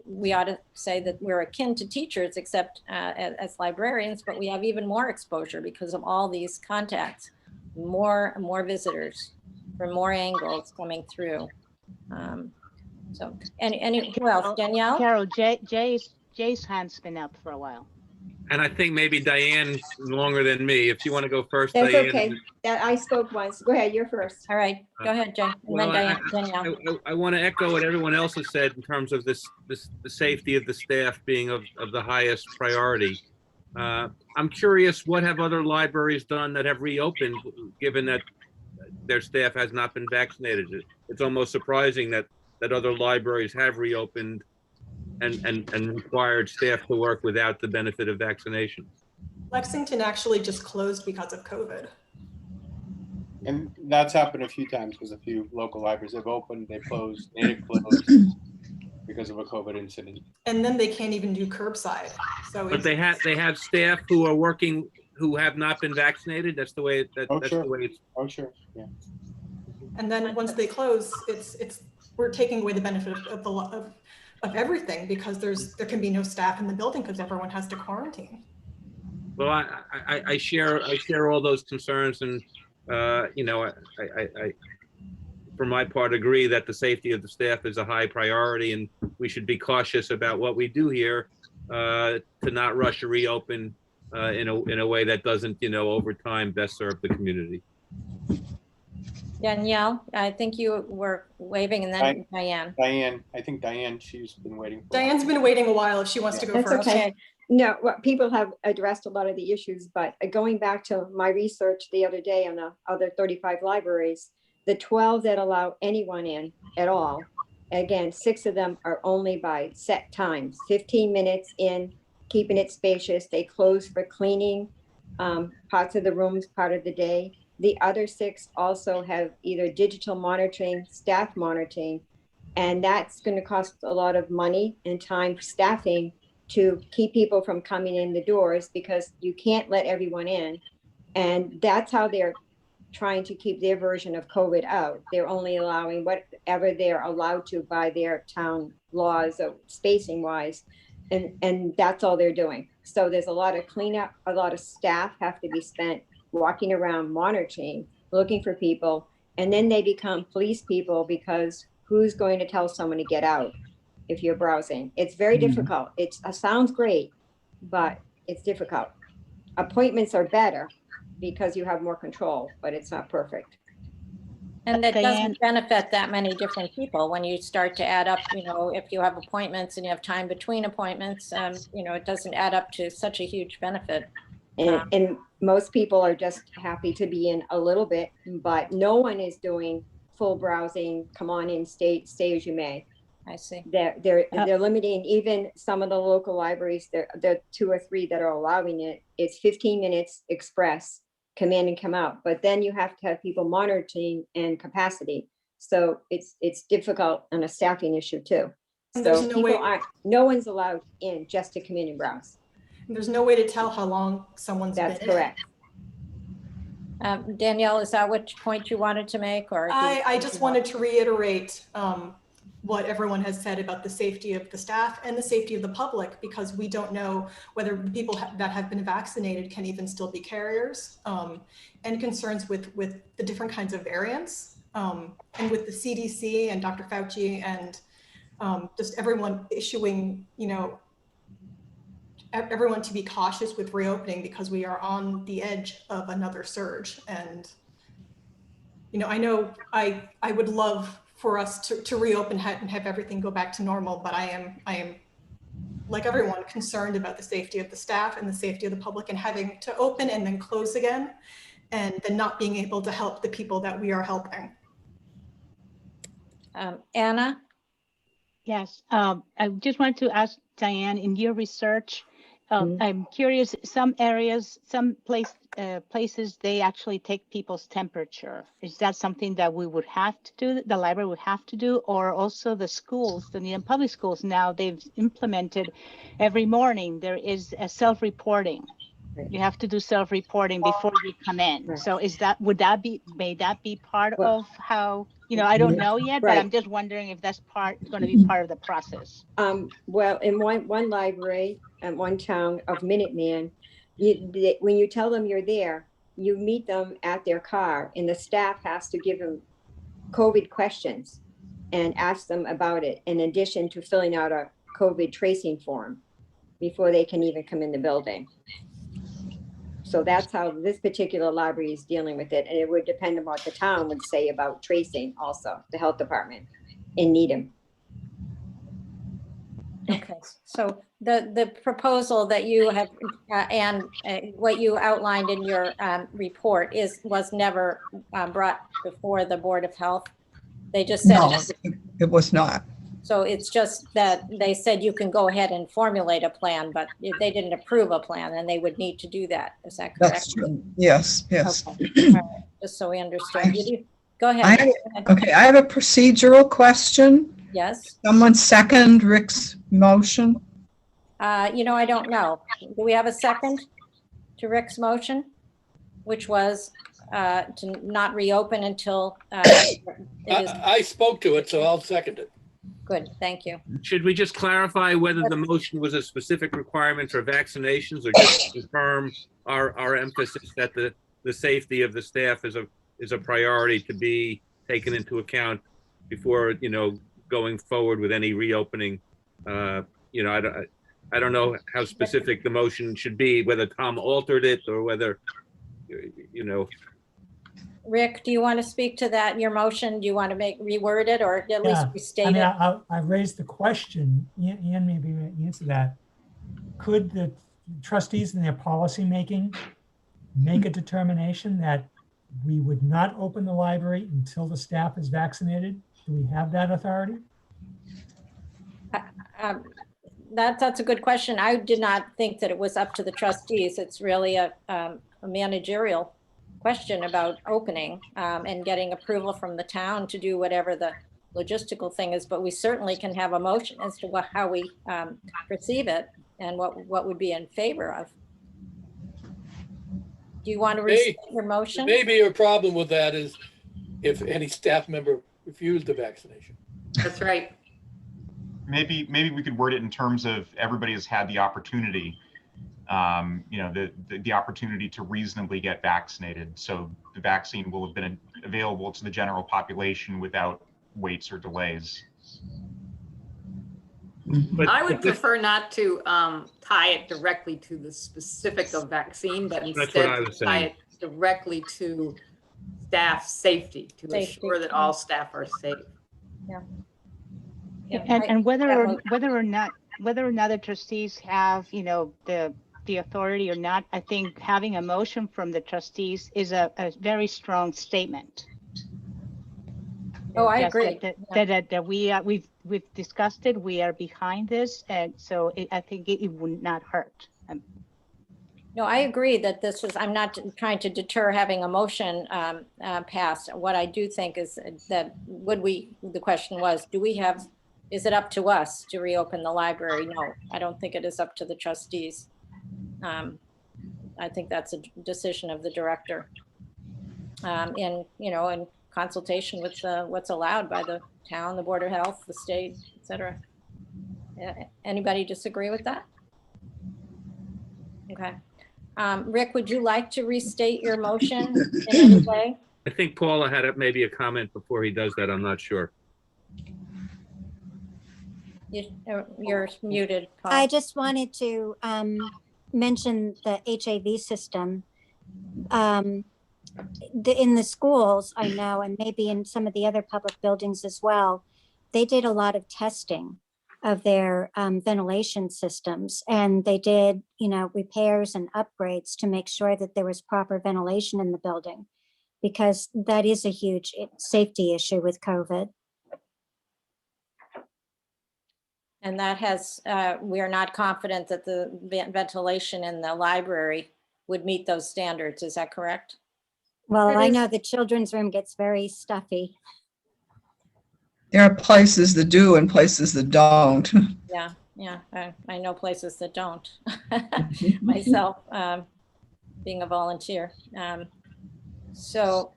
We ought to say that we're akin to teachers, except as librarians, but we have even more exposure because of all these contacts, more visitors from more angles coming through. So, who else? Danielle? Carol, Jay's hand's been up for a while. And I think maybe Diane longer than me. If you want to go first, That's Diane. okay. I spoke once. Go ahead, you're first. All right, go ahead, Jay. And then Danielle. I want to echo what everyone else has said in terms of the safety of the staff being of the highest priority. I'm curious, what have other libraries done that have reopened, given that their staff has not been vaccinated? It's almost surprising that other libraries have reopened and required staff to work without the benefit of vaccination. Lexington actually just closed because of COVID. And that's happened a few times because a few local libraries have opened, they closed, they closed because of a COVID incident. And then they can't even do curbside. So But they have staff who are working who have not been vaccinated. That's the way the way it's. Oh, sure. Yeah. And then once they close, we're taking away the benefit of everything, because there can be no staff in the building because everyone has to quarantine. Well, I share all those concerns, and you know, I for my part agree that the safety of the staff is a high priority, and we should be cautious about what we do here to not rush to reopen in a way that doesn't, you know, over time best serve the community. Danielle, I think you were waving, and then Diane. Diane, I think Diane, she's been waiting. Diane's been waiting a while if she wants to go That's first. okay. No, people have addressed a lot of the issues, but going back to my research the other day on the other 35 libraries, the 12 that allow anyone in at all, again, 6 of them are only by set times, 15 minutes in, keeping it spacious. They close for cleaning parts of the rooms, part of the day. The other 6 also have either digital monitoring, staff monitoring, and that's going to cost a lot of money and time for staffing to keep people from coming in the doors, because you can't let everyone in. And that's how they're trying to keep their version of COVID out. They're only allowing whatever they're allowed to by their town laws of spacing wise. And that's all they're doing. So there's a lot of cleanup, a lot of staff have to be spent walking around monitoring, looking for people, and then they become police people, because who's going to tell someone to get out if you're browsing? It's very difficult. It sounds great, but it's difficult. Appointments are better because you have more control, but it's not perfect. And that doesn't benefit that many different people when you start to add up, you know, if you have appointments and you have time between appointments, you know, it doesn't add up to such a huge benefit. And most people are just happy to be in a little bit, but no one is doing full browsing, come on in, stay as you may. I see. They're limiting even some of the local libraries, the 2 or 3 that are allowing it. It's 15 minutes express, come in and come out. But then you have to have people monitoring and capacity. So it's difficult on a staffing issue too. And there's So no people way- aren't, no one's allowed in just to come in and browse. There's no way to tell how long someone's been. That's correct. Danielle, is that which point you wanted to make, or? I just wanted to reiterate what everyone has said about the safety of the staff and the safety of the public, because we don't know whether people that have been vaccinated can even still be carriers, and concerns with the different kinds of variants, and with the CDC and Dr. Fauci and just everyone issuing, everyone to be cautious with reopening, because we are on the edge of another surge. And I know I would love for us to reopen and have everything go back to normal, but I am like everyone concerned about the safety of the staff and the safety of the public, and having to open and then close again, and then not being able to help the people that we are helping. Anna? Yes, I just wanted to ask Diane, in your research, I'm curious, some areas, some places, they actually take people's temperature. Is that something that we would have to do, the library would have to do, or also the schools, the New York public schools now, they've implemented every morning, there is a self-reporting. You have to do self-reporting before you come in. Right. So may that be part of how, I don't know yet, but I'm just wondering if that's going to be part of the process. Well, in one library at one town of Minuteman, when you tell them you're there, you meet them at their car, and the staff has to give them COVID questions and ask them about it, in addition to filling out a COVID tracing form before they can even come in the building. So that's how this particular library is dealing with it. And it would depend on what the town would say about tracing also, the health department in Needham. Okay, so the proposal that you have and what you outlined in your report was never brought before the Board of Health. They just said No, it was not. So it's just that they said you can go ahead and formulate a plan, but if they didn't approve a plan, then they would need to do that. Is that correct? That's true. Yes, yes. Okay. All right. Just so we understand. Go ahead. Okay, I have a procedural question. Yes. Someone second Rick's motion? I don't know. Do we have a second to Rick's motion, which was to not reopen until I spoke to it, so I'll second it. Good, thank you. Should we just clarify whether the motion was a specific requirement for vaccinations, or just confirm our emphasis that the safety of the staff is a priority to be taken into account before, going forward with any reopening? I don't know how specific the motion should be, whether Tom altered it or whether, Rick, do you want to speak to that, your motion? Do you want to reword it, or at least restate it? I raised the question, Ian maybe answer that. Could the trustees in their policy making make a determination that we would not open the library until the staff is vaccinated? Do we have that authority? That's a good question. I did not think that it was up to the trustees. It's really a managerial question about opening and getting approval from the town to do whatever the logistical thing is, but we certainly can have a motion as to how we perceive it and what would be in favor of. Do you want to restate your motion? Maybe a problem with that is if any staff member refused the vaccination. That's right. Maybe we could word it in terms of everybody has had the opportunity, the opportunity to reasonably get vaccinated. So the vaccine will have been available to the general population without waits or delays. I would prefer not to tie it directly to the specific of vaccine, but instead tie it directly to staff safety, to ensure that all staff are safe. Yeah. And whether or not the trustees have, the authority or not, I think having a motion from the trustees is a very strong statement. Oh, I Just agree. that we've discussed it. We are behind this, and so I think it would not hurt. No, I agree that this is, I'm not trying to deter having a motion passed. What I do think is that the question was, is it up to us to reopen the library? No, I don't think it is up to the trustees. I think that's a decision of the director. In consultation with what's allowed by the town, the Board of Health, the state, et cetera. Anybody disagree with that? Okay. Rick, would you like to restate your motion in any way? I think Paula had maybe a comment before he does that. I'm not sure. You're muted, Paul. I just wanted to mention the HAV system. In the schools, I know, and maybe in some of the other public buildings as well, they did a lot of testing of their ventilation systems, and they did, repairs and upgrades to make sure that there was proper ventilation in the building, because that is a huge safety issue with COVID. And that has, we are not confident that the ventilation in the library would meet those standards. Is that correct? Well, I know the children's room gets very stuffy. There are places that do and places that don't. Yeah. I know places that don't. Myself, being a volunteer. So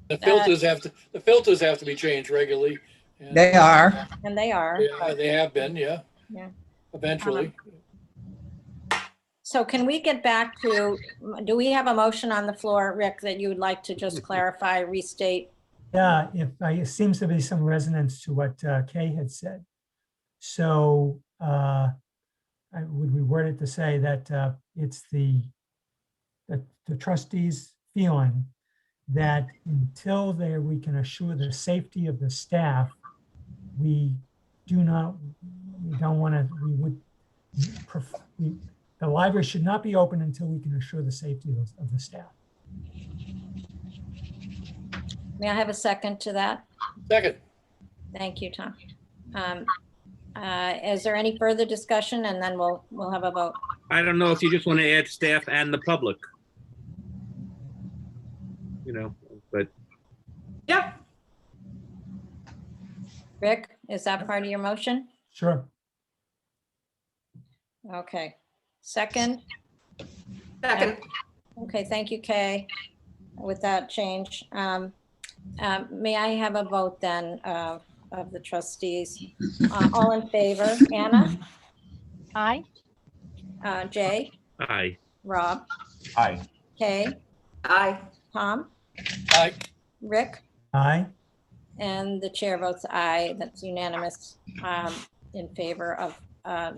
The filters have to be changed regularly. And, They are. and they are. Yeah, they have been, yeah. Yeah. Eventually. So can we get back to, do we have a motion on the floor, Rick, that you would like to just clarify, restate? Yeah, it seems to be some resonance to what Kay had said. So would we word it to say that it's the trustees' feeling that until we can assure the safety of the staff, the library should not be open until we can assure the safety of the staff. May I have a second to that? Second. Thank you, Tom. Is there any further discussion, and then we'll have a vote? I don't know if you just want to add staff and the public. But Yeah. Rick, is that part of your motion? Sure. Okay. Second? Second. Okay, thank you, Kay, with that change. May I have a vote then of the trustees? All in favor? Anna? Aye. Jay? aye. Rob? Aye. Kay? Aye. Tom? Aye. Rick? Aye. And the chair votes aye. That's unanimous in favor of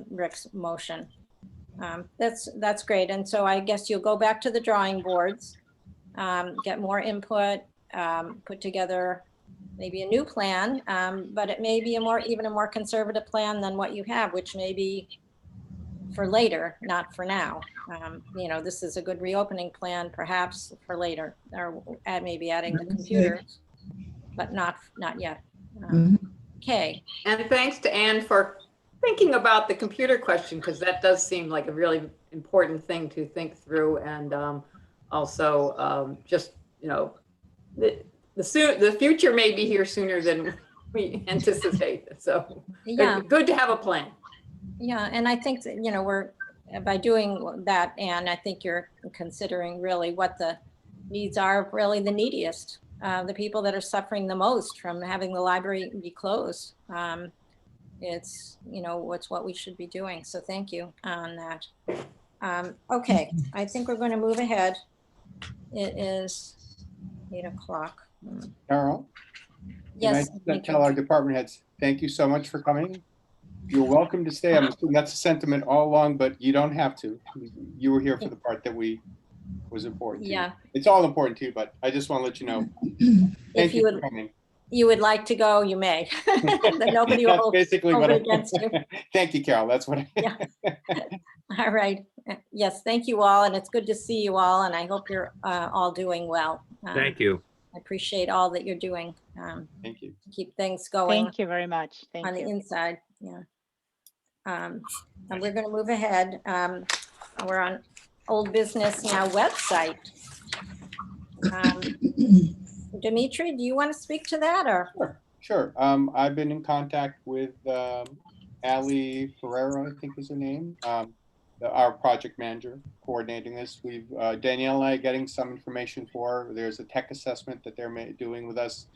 Rick's motion. That's great. And so I guess you'll go back to the drawing boards, get more input, put together maybe a new plan, but it may be even a more conservative plan than what you have, which may be for later, not for now. This is a good reopening plan, perhaps for later, or maybe adding the computers, but not yet. Okay. And thanks to Anne for thinking about the computer question, because that does seem like a really important thing to think through. And also just, the future may be here sooner than we anticipate. So Yeah. good to have a plan. Yeah, and I think that, we're, by doing that, Anne, I think you're considering really what the needs are of really the neediest, the people that are suffering the most from having the library be closed. It's what we should be doing. So thank you on that. Okay, I think we're going to move ahead. It is 8 o'clock. Carol? Yes. Can I tell our department heads, thank you so much for coming. You're welcome to stay. I'm assuming that's a sentiment all along, but you don't have to. You were here for the part that was important to you. Yeah. It's all important to you, but I just want to let you know. Thank you for coming. You would like to go, you may. That nobody will hold basically hold what it against you. Thank you, Carol. That's what Yeah. All right. Yes, thank you all, and it's good to see you all, and I hope you're all doing well. Thank you. I appreciate all that you're doing Thank you. keep things going Thank you very much. Thank on the you. inside. Yeah. And we're going to move ahead. We're on old business now website. Dimitri, do you want to speak to that or? Sure. I've been in contact with Ali Ferreira, I think is her name, our project manager coordinating this. We've Danielle and I are getting some information for her. There's a tech assessment that they're doing with us.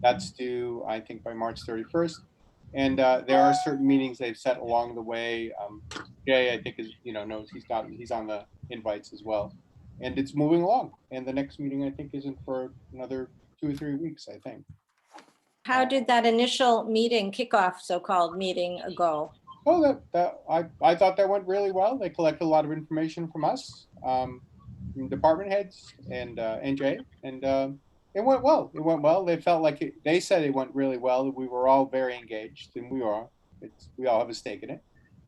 That's due, I think, by March 31st. And there are certain meetings they've set along the way. Jay, I think, is knows he's on the invites as well, and it's moving along. And the next meeting, I think, isn't for another 2 or 3 weeks, I think. How did that initial meeting, kickoff so-called meeting go? Oh, I thought that went really well. They collected a lot of information from us, from department heads and Jay, and it went well. It went well. They felt like they said it went really well. We were all very engaged, and we are. We all have a stake in it.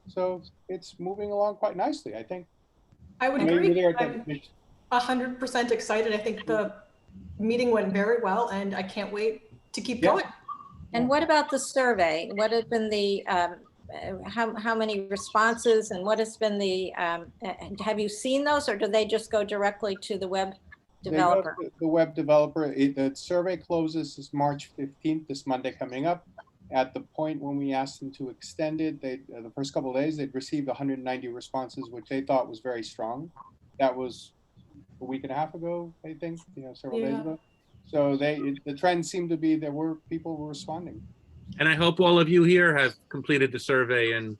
So it's moving along quite nicely, I think. I would agree. I'm 100% excited. I think the meeting went very well, and I can't wait to keep going. And what about the survey? What have been the, how many responses, and what has been the, have you seen those, or do they just go directly to the web developer? The web developer. The survey closes this March 15th, this Monday coming up. At the point when we asked them to extend it, the first couple of days, they'd received 190 responses, which they thought was very strong. That was a week and a half ago, I think, several days ago. So the trend seemed to be that people were responding. And I hope all of you here have completed the survey and,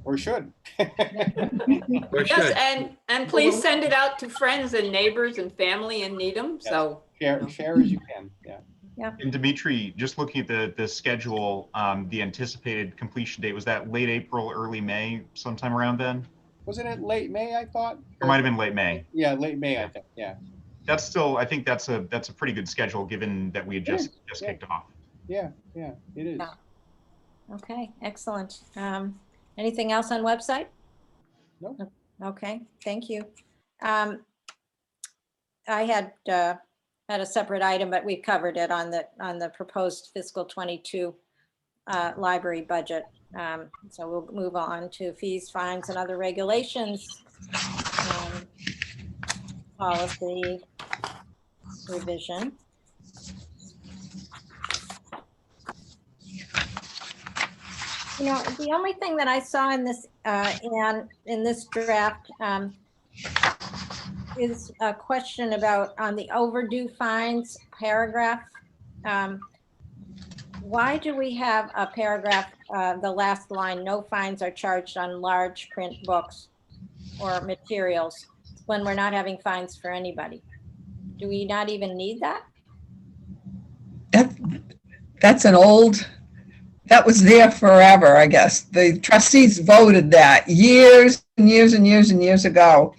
or should. Or should. Yes, and please send it out to friends and neighbors and family in Needham. Yes. So share as you can. Yeah. Yeah. And Dimitri, just looking at the schedule, the anticipated completion date, was that late April, early May, sometime around then? Wasn't it late May, I thought? It might have been late May. Yeah, late May, I think. Yeah. That's still, I think that's a pretty good schedule given that we had just kicked off. Yeah, it is. Yeah. Okay, excellent. Anything else on website? No. Okay, thank you. I had a separate item, but we covered it on the proposed fiscal 22 library budget. So we'll move on to fees, fines, and other regulations. Policy revision. The only thing that I saw in this in this draft is a question about on the overdue fines paragraph. Why do we have a paragraph, the last line, no fines are charged on large print books or materials when we're not having fines for anybody? Do we not even need that? That's an old, that was there forever, I guess. The trustees voted that years and years and years and years ago.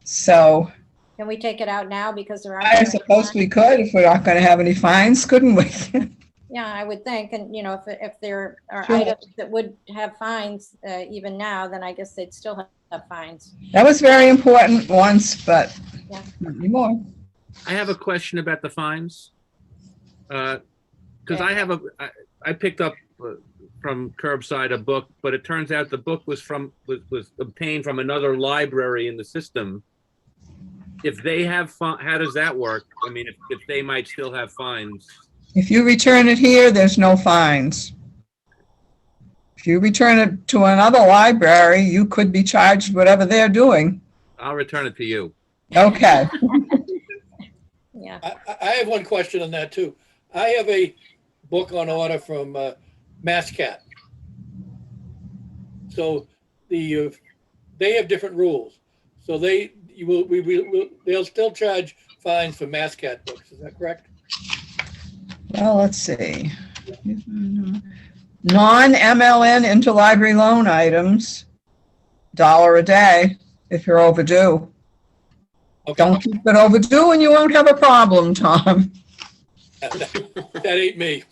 So. Can we take it out now because there are? I suppose we could if we're not going to have any fines, couldn't we? Yeah, I would think. And, if there are Sure. items that would have fines even now, then I guess they'd still have fines. That was very important once, but Yeah. not anymore. I have a question about the fines. Because I picked up from curbside a book, but it turns out the book was obtained from another library in the system. If they have how does that work? I mean, if they might still have fines. If you return it here, there's no fines. If you return it to another library, you could be charged whatever they're doing. I'll return it to you. Okay. Yeah. I have one question on that too. I have a book on order from MassCat. So they have different rules. So they'll still charge fines for MassCat books. Is that correct? Well, let's see. Non-MLN interlibrary loan items, $1 a day if you're overdue. Okay. Don't keep it overdue and you won't have a problem, Tom. That ain't me.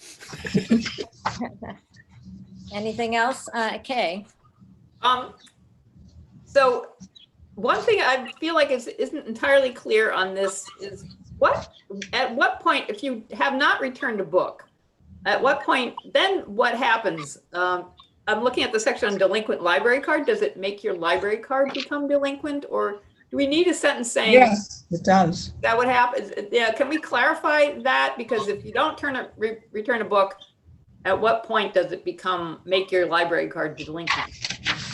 Anything else? Kay? So one thing I feel like isn't entirely clear on this is at what point, if you have not returned a book, at what point, then what happens? I'm looking at the section on delinquent library card. Does it make your library card become delinquent, or do we need a sentence saying? Yes, it does. That would happen? Yeah, can we clarify that? Because if you don't return a book, at what point does it make your library card delinquent?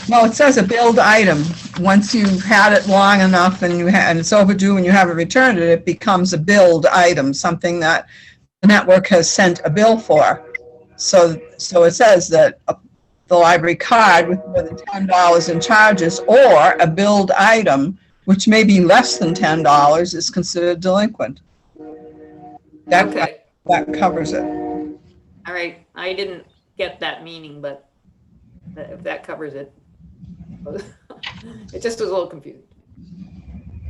Well, it says a billed item. Once you've had it long enough and it's overdue and you haven't returned it, it becomes a billed item, something that the network has sent a bill for. So it says that the library card with more than $10 in charges or a billed item, which may be less than $10, is considered delinquent. Okay. That covers it. All right. I didn't get that meaning, but if that covers it, it just was a little confusing.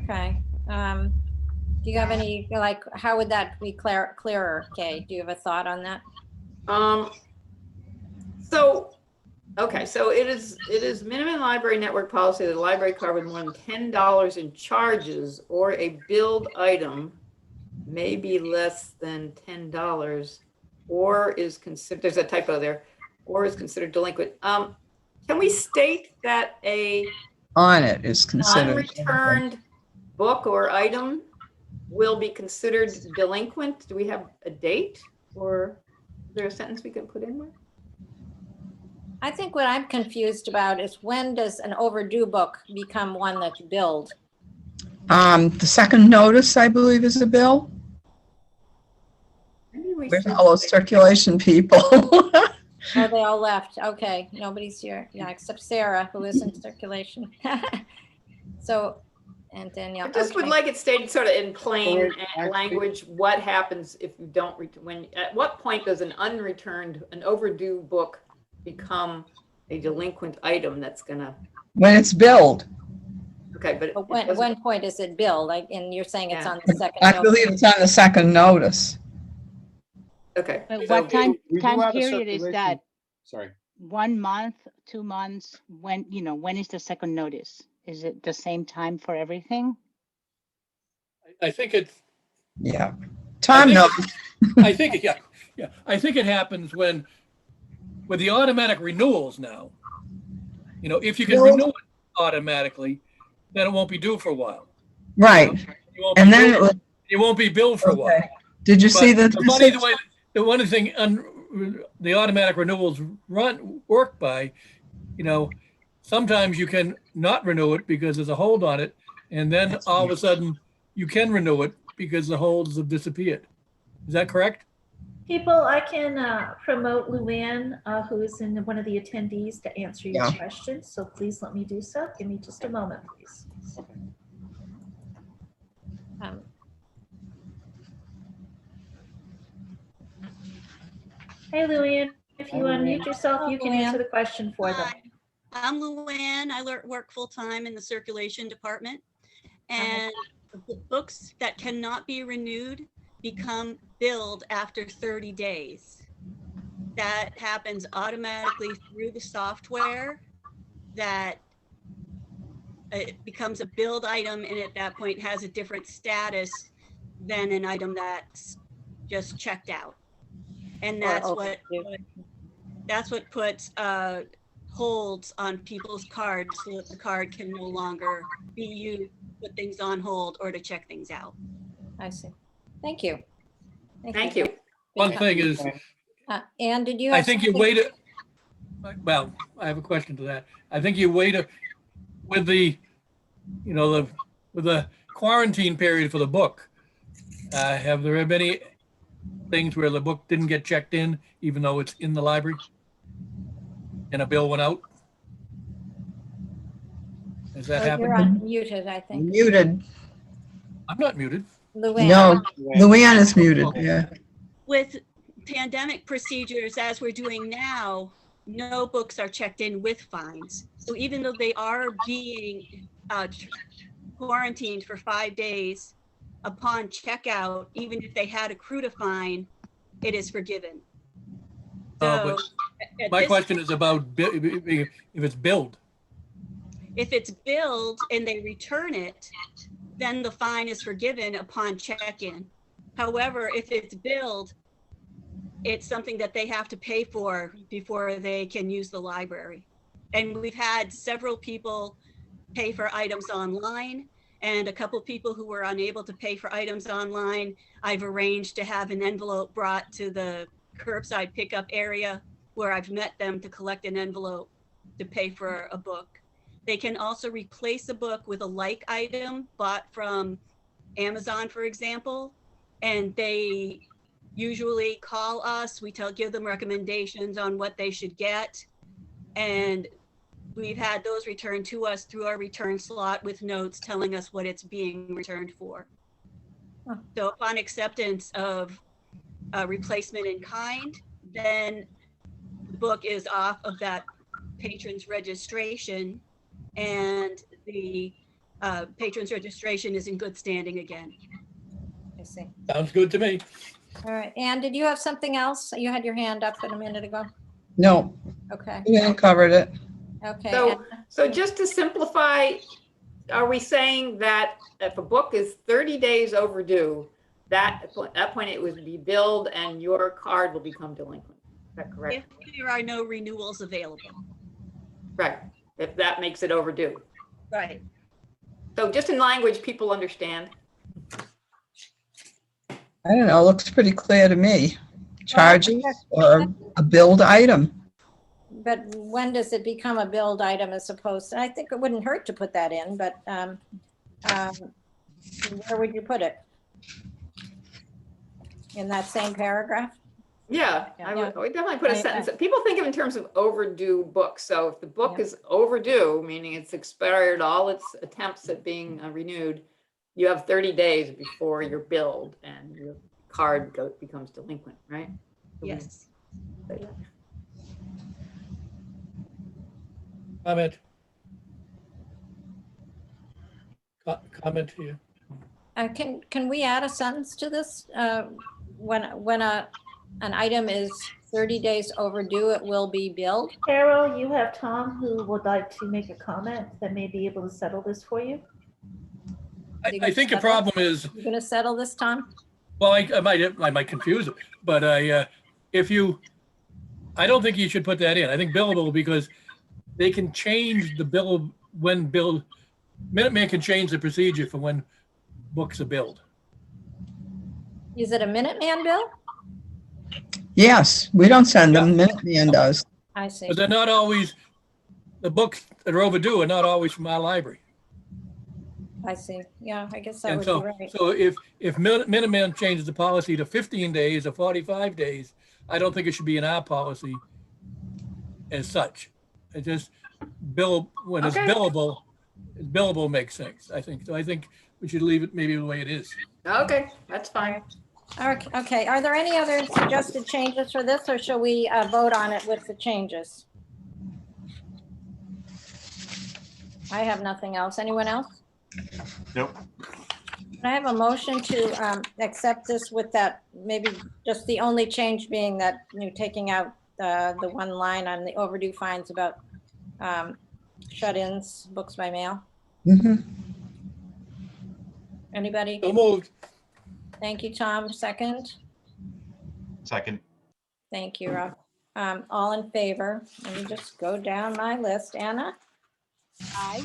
Okay. Do you have any, like, how would that be clearer, Kay? Do you have a thought on that? So it is minimum library network policy that the library card with more than $10 in charges or a billed item may be less than $10 or is considered, there's a typo there, or is considered delinquent. Can we state that On it is considered unreturned book or item will be considered delinquent? Do we have a date, or is there a sentence we can put in there? I think what I'm confused about is, when does an overdue book become one that's billed? The second notice, I believe, is a bill. Where's all those circulation people? Oh, they all left. Okay, nobody's here. Yeah, except Sarah, who is in circulation. So, and Danielle. I just would like it stated sort of in plain language, what happens if you don't, at what point does an overdue book become a delinquent item that's gonna? When it's billed. Okay, but at when point is it billed? Like, and you're saying it's on the second. I believe it's on the second notice. Okay. But So what time we do have a period is that? Sorry. 1 month, 2 months? When is the second notice? Is it the same time for everything? I think it's, Yeah. Tom knows. I think, yeah. I think it happens with the automatic renewals now. If you can renew it automatically, then it won't be due for a while. Right. And then it won't be billed for a while. Did you see that? The one thing the automatic renewals work by, sometimes you can not renew it because there's a hold on it, and then all of a sudden you can renew it because the holds have disappeared. Is that correct? People, I can promote Luann, who is in one of the attendees, to answer your questions. So please let me do so. Give me just a moment, please. Hey, Luann, if you unmute yourself, you can answer the question for them. Hi, I'm Luann. I work full-time in the circulation department. And the books that cannot be renewed become billed after 30 days. That happens automatically through the software. That it becomes a billed item, and at that point has a different status than an item that's just checked out. And that's what puts holds on people's cards, so that the card can no longer be used to put things on hold or to check things out. I see. Thank you. Thank you. One thing is, Anne, did you? I think you wait. Well, I have a question to that. I think you wait with the, with the quarantine period for the book. Have there been any things where the book didn't get checked in, even though it's in the library, and a bill went out? Has that happened? You're unmuted, I think. Muted. I'm not muted. Luann. No, Luann is muted. Yeah. With pandemic procedures as we're doing now, no books are checked in with fines. So even though they are being quarantined for 5 days, upon checkout, even if they had accrued a fine, it is forgiven. So my question is about if it's billed. If it's billed and they return it, then the fine is forgiven upon check-in. However, if it's billed, it's something that they have to pay for before they can use the library. And we've had several people pay for items online, and a couple of people who were unable to pay for items online, I've arranged to have an envelope brought to the curbside pickup area where I've met them to collect an envelope to pay for a book. They can also replace a book with a like item bought from Amazon, for example, and they usually call us. We give them recommendations on what they should get. And we've had those returned to us through our return slot with notes telling us what it's being returned for. So upon acceptance of a replacement in kind, then the book is off of that patron's registration, and the patron's registration is in good standing again. I see. Sounds good to me. All right. Ann, did you have something else? You had your hand up a minute ago. No, Okay. we haven't covered it. Okay. So just to simplify, are we saying that if a book is 30 days overdue, at that point it would be billed and your card will become delinquent? Is that correct? If there are no renewals available. Right. If that makes it overdue. Right. So just in language people understand. I don't know, looks pretty clear to me. Charges or a billed item. But when does it become a billed item as opposed to, I think it wouldn't hurt to put that in, but where would you put it? In that same paragraph? Yeah, I would definitely put a sentence. People think of in terms of overdue books. So if the book is overdue, meaning it's expired all its attempts at being renewed, you have 30 days before you're billed and your card becomes delinquent, right? Yes. Comment. Comment here. Can we add a sentence to this? When an item is 30 days overdue, it will be billed? Carol, you have Tom who would like to make a comment that may be able to settle this for you. I think the problem is. You're going to settle this, Tom? Well, I might confuse it, but I don't think you should put that in. I think billable, because they can change the bill when billed. Minuteman can change the procedure for when books are billed. Is it a Minuteman bill? Yes, we don't send them, Minuteman does. I see. But they're not always, the books that are overdue are not always from our library. I see. Yeah, I guess that And would so, be right. so if Minuteman changes the policy to 15 days or 45 days, I don't think it should be in our policy as such. It just when it's billable makes sense, I think. So I think we should leave it maybe the way it is. Okay, that's fine. Okay, are there any other suggested changes for this, or shall we vote on it with the changes? I have nothing else. Anyone else? Nope. Can I have a motion to accept this with that, maybe just the only change being that you're taking out the one line on the overdue fines about shut-ins, books by mail? Mm-hmm. Anybody? So moved. Thank you, Tom. Second? Second. Thank you, Rob. All in favor? Let me just go down my list. Anna? Aye.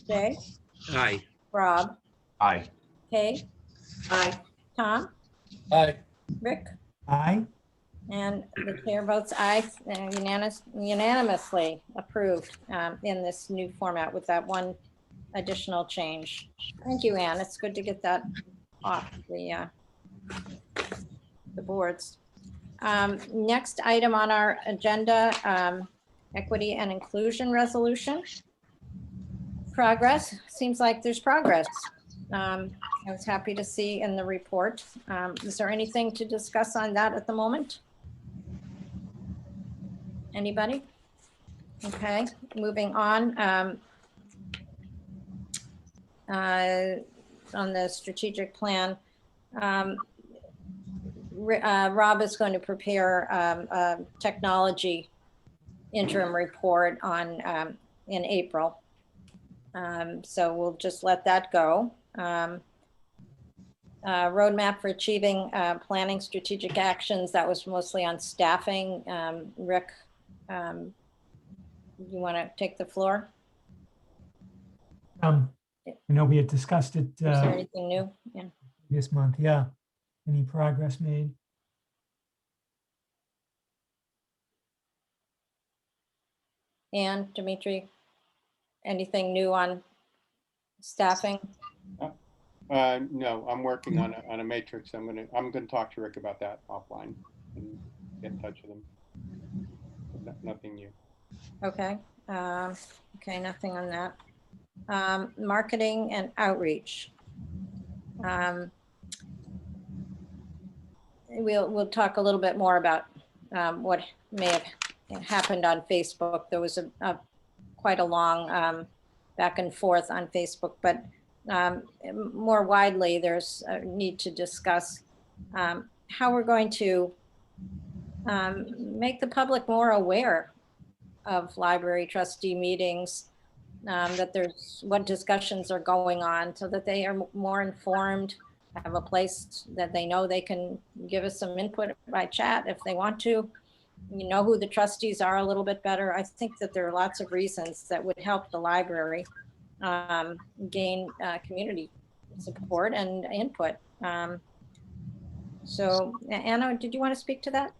Jay? Aye. Rob? Aye. Kay? Aye. Tom? Aye. Rick? Aye. And the chair votes aye, unanimously approved in this new format with that one additional change. Thank you, Ann. It's good to get that off the boards. Next item on our agenda, equity and inclusion resolution. Progress. Seems like there's progress. I was happy to see in the report. Is there anything to discuss on that at the moment? Anybody? Okay, moving on. On the strategic plan, Rob is going to prepare a technology interim report on in April. So we'll just let that go. Roadmap for achieving planning strategic actions. That was mostly on staffing. Rick, you want to take the floor? I know we had discussed it Is there anything new? Yeah. this month. Yeah. Any progress made? And Dimitri, anything new on staffing? No, I'm working on a matrix. I'm gonna talk to Rick about that offline and get in touch with him. Nothing new. Okay. Okay, nothing on that. Marketing and outreach. We'll talk a little bit more about what may have happened on Facebook. There was quite a long back and forth on Facebook, but more widely, there's a need to discuss how we're going to make the public more aware of library trustee meetings, that there's what discussions are going on so that they are more informed, have a place that they know they can give us some input by chat if they want to. You know who the trustees are a little bit better. I think that there are lots of reasons that would help the library gain community support and input. So Anna, did you want to speak to that?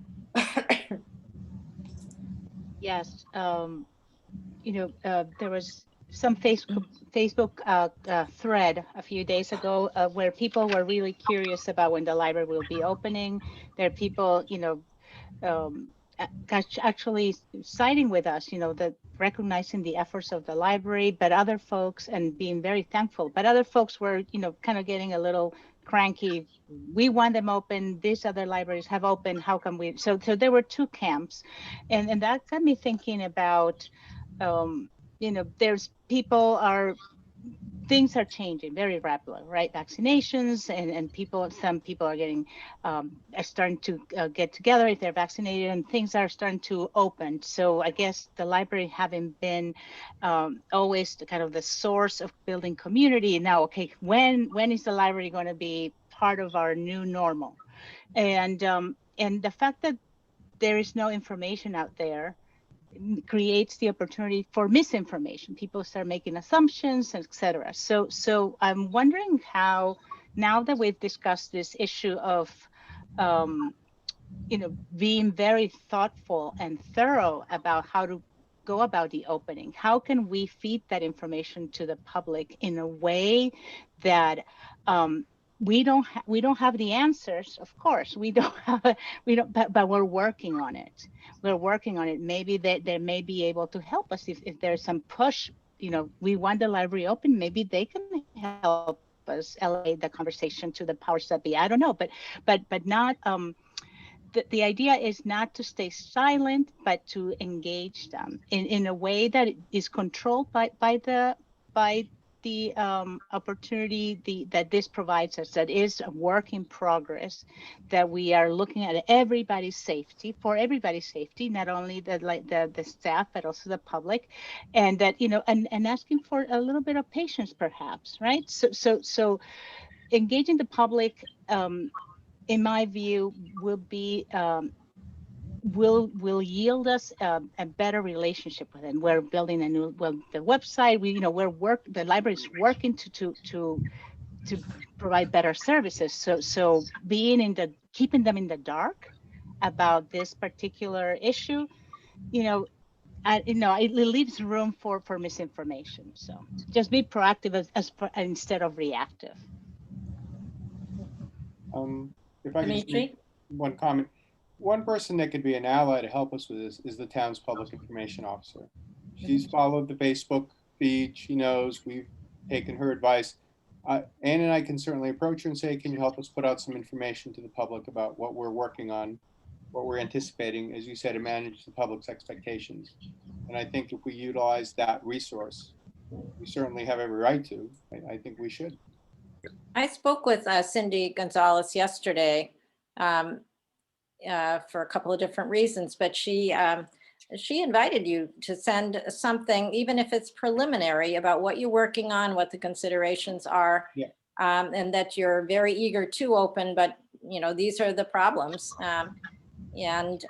Yes, there was some Facebook thread a few days ago where people were really curious about when the library will be opening. There are people, actually siding with us, that recognizing the efforts of the library, but other folks, and being very thankful, but other folks were, kind of getting a little cranky. We want them open. These other libraries have opened. How come we? So there were two camps, and that got me thinking about, there's things are changing very rapidly, right? Vaccinations and some people are getting, are starting to get together if they're vaccinated, and things are starting to open. So I guess the library, having been always kind of the source of building community, now, okay, when is the library going to be part of our new normal? And the fact that there is no information out there creates the opportunity for misinformation. People start making assumptions, etc. So I'm wondering how, now that we've discussed this issue of, being very thoughtful and thorough about how to go about the opening, how can we feed that information to the public in a way that we don't have the answers, of course, but we're working on it. Maybe they may be able to help us if there's some push. We want the library open. Maybe they can help us elevate the conversation to the powers that be. I don't know, but not. The idea is not to stay silent, but to engage them in a way that is controlled by the opportunity that this provides us, that is a work in progress, that we are looking at everybody's safety, not only the staff, but also the public, and that, and asking for a little bit of patience, perhaps, right? So engaging the public, in my view, will yield us a better relationship with them. We're building the website. The library is working to provide better services. So keeping them in the dark about this particular issue, it leaves room for misinformation. So just be proactive instead of reactive. If I could just make one comment. One person that could be an ally to help us with this is the town's public information officer. She's followed the Facebook feed. She knows we've taken her advice. Ann and I can certainly approach her and say, can you help us put out some information to the public about what we're working on, what we're anticipating, as you said, to manage the public's expectations. And I think if we utilize that resource, we certainly have every right to. I think we should. I spoke with Cindy Gonzalez yesterday for a couple of different reasons, but she invited you to send something, even if it's preliminary, about what you're working on, what the considerations are. Yeah. and that you're very eager to open, but these are the problems, and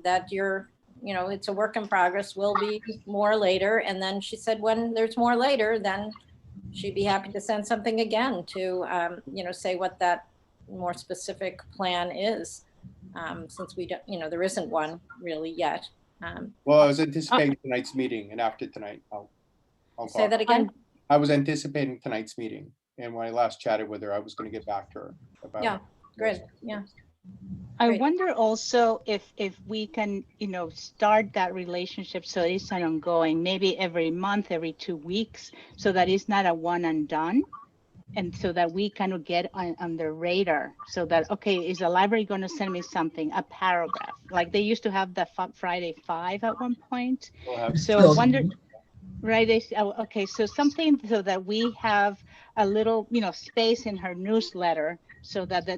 that you're, it's a work in progress. Will be more later. And then she said, when there's more later, then she'd be happy to send something again to, say what that more specific plan is, since we don't, there isn't one really yet. Well, I was anticipating tonight's meeting, and after tonight, I'll Say talk. that again. I was anticipating tonight's meeting, and when I last chatted with her, I was going to get back to her about. Yeah, great. Yeah. I Great. wonder also if we can, start that relationship so it's an ongoing, maybe every month, every 2 weeks, so that it's not a one and done. And so that we kind of get on the radar, so that, okay, is the library going to send me something, a paragraph, like they used to have the Friday 5 at one point. So I wonder, right? Okay, so something so that we have a little, space in her newsletter, so that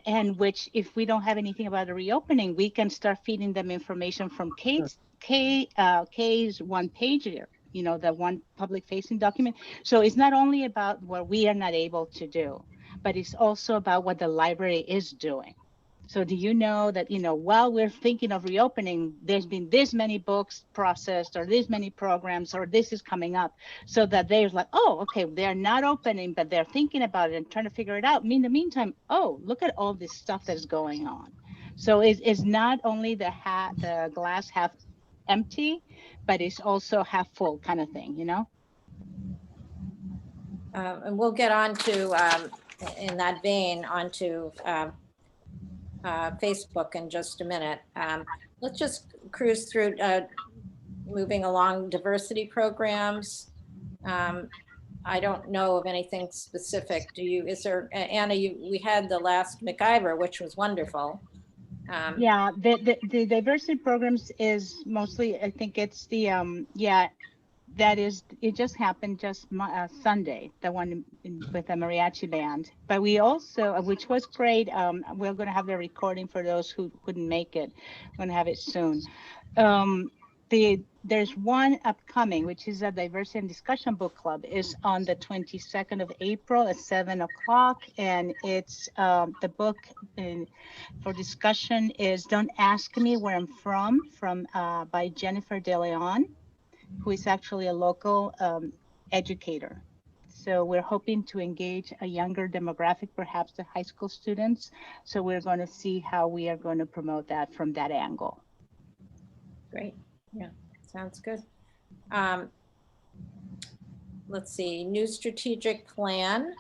and which, if we don't have anything about the reopening, we can start feeding them information from K's one pager, the one public facing document. So it's not only about what we are not able to do, but it's also about what the library is doing. So do you know that, while we're thinking of reopening, there's been this many books processed, or this many programs, or this is coming up, so that they're like, oh, okay, they're not opening, but they're thinking about it and trying to figure it out. In the meantime, oh, look at all this stuff that's going on. So it's not only the glass half empty, but it's also half full kind of thing, And we'll get on to, in that vein, onto Facebook in just a minute. Let's just cruise through, moving along diversity programs. I don't know of anything specific. Is there, Anna, we had the last MacIver, which was wonderful. Yeah, the diversity programs is mostly, I think it's the, it just happened just Sunday, the one with the mariachi band. But we also, which was great, we're going to have the recording for those who couldn't make it. We're going to have it soon. There's one upcoming, which is a diversity and discussion book club, is on the 22nd of April at 7 o'clock. And it's the book for discussion is Don't Ask Me Where I'm From by Jennifer De Leon, who is actually a local educator. So we're hoping to engage a younger demographic, perhaps the high school students. So we're going to see how we are going to promote that from that angle. Great. Yeah, sounds good. Let's see, new strategic plan.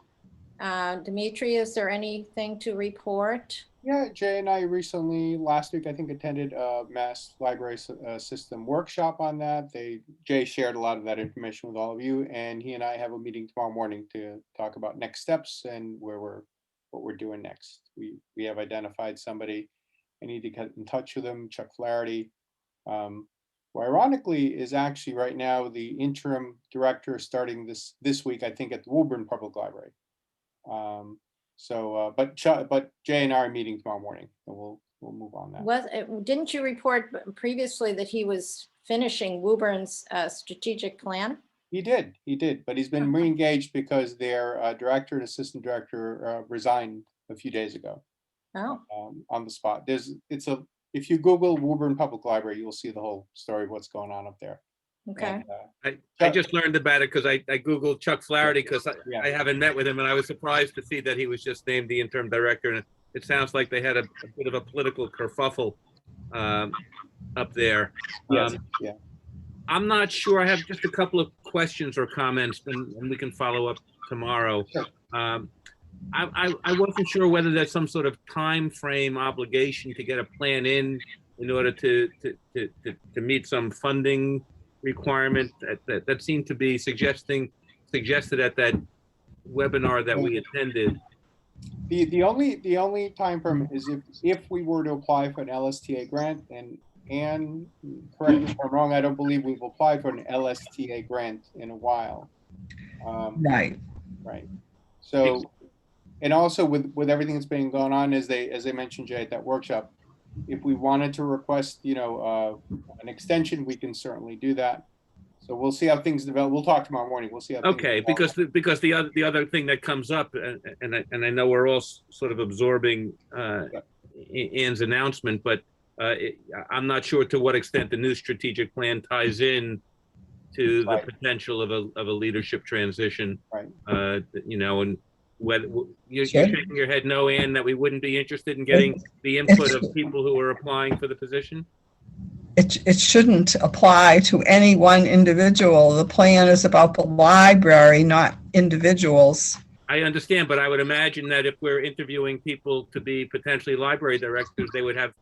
Dimitri, is there anything to report? Yeah, Jay and I recently, last week, I think, attended a Mass Library System workshop on that. Jay shared a lot of that information with all of you, and he and I have a meeting tomorrow morning to talk about next steps and what we're doing next. We have identified somebody. I need to get in touch with him, Chuck Flaherty, who ironically is actually right now the interim director starting this week, I think, at the Woburn Public Library. But Jay and I are meeting tomorrow morning, and we'll move on that. Didn't you report previously that he was finishing Woburn's strategic plan? He did, but he's been re-engaged because their director and assistant director resigned a few days ago. Oh. On the spot. If you Google Woburn Public Library, you'll see the whole story of what's going on up there. Okay. And, I just learned about it because I Googled Chuck Flaherty because I haven't met with him, and I was surprised to see that he was just named the interim director. And it sounds like they had a bit of a political kerfuffle up there. Yes. I'm not sure. I have just a couple of questions or comments, and we can follow up tomorrow. Sure. I wasn't sure whether there's some sort of time frame obligation to get a plan in order to meet some funding requirement that seemed to be suggested at that webinar that we attended. The only time frame is if we were to apply for an LSTA grant, and correct me if I'm wrong, I don't believe we've applied for an LSTA grant in a while. Right. So, and also with everything that's been going on, as they mentioned, Jay, at that workshop, if we wanted to request, an extension, we can certainly do that. So we'll see how things develop. We'll talk tomorrow morning. We'll see how things Okay, develop. because the other thing that comes up, and I know we're all sort of absorbing Ann's announcement, but I'm not sure to what extent the new strategic plan ties in to the potential of a leadership transition. Right. You know, and whether you're Sure. shaking your head no, Ann, that we wouldn't be interested in getting the input of people who are applying for the position. It shouldn't apply to any one individual. The plan is about the library, not individuals. I understand, but I would imagine that if we're interviewing people to be potentially library directors, they would have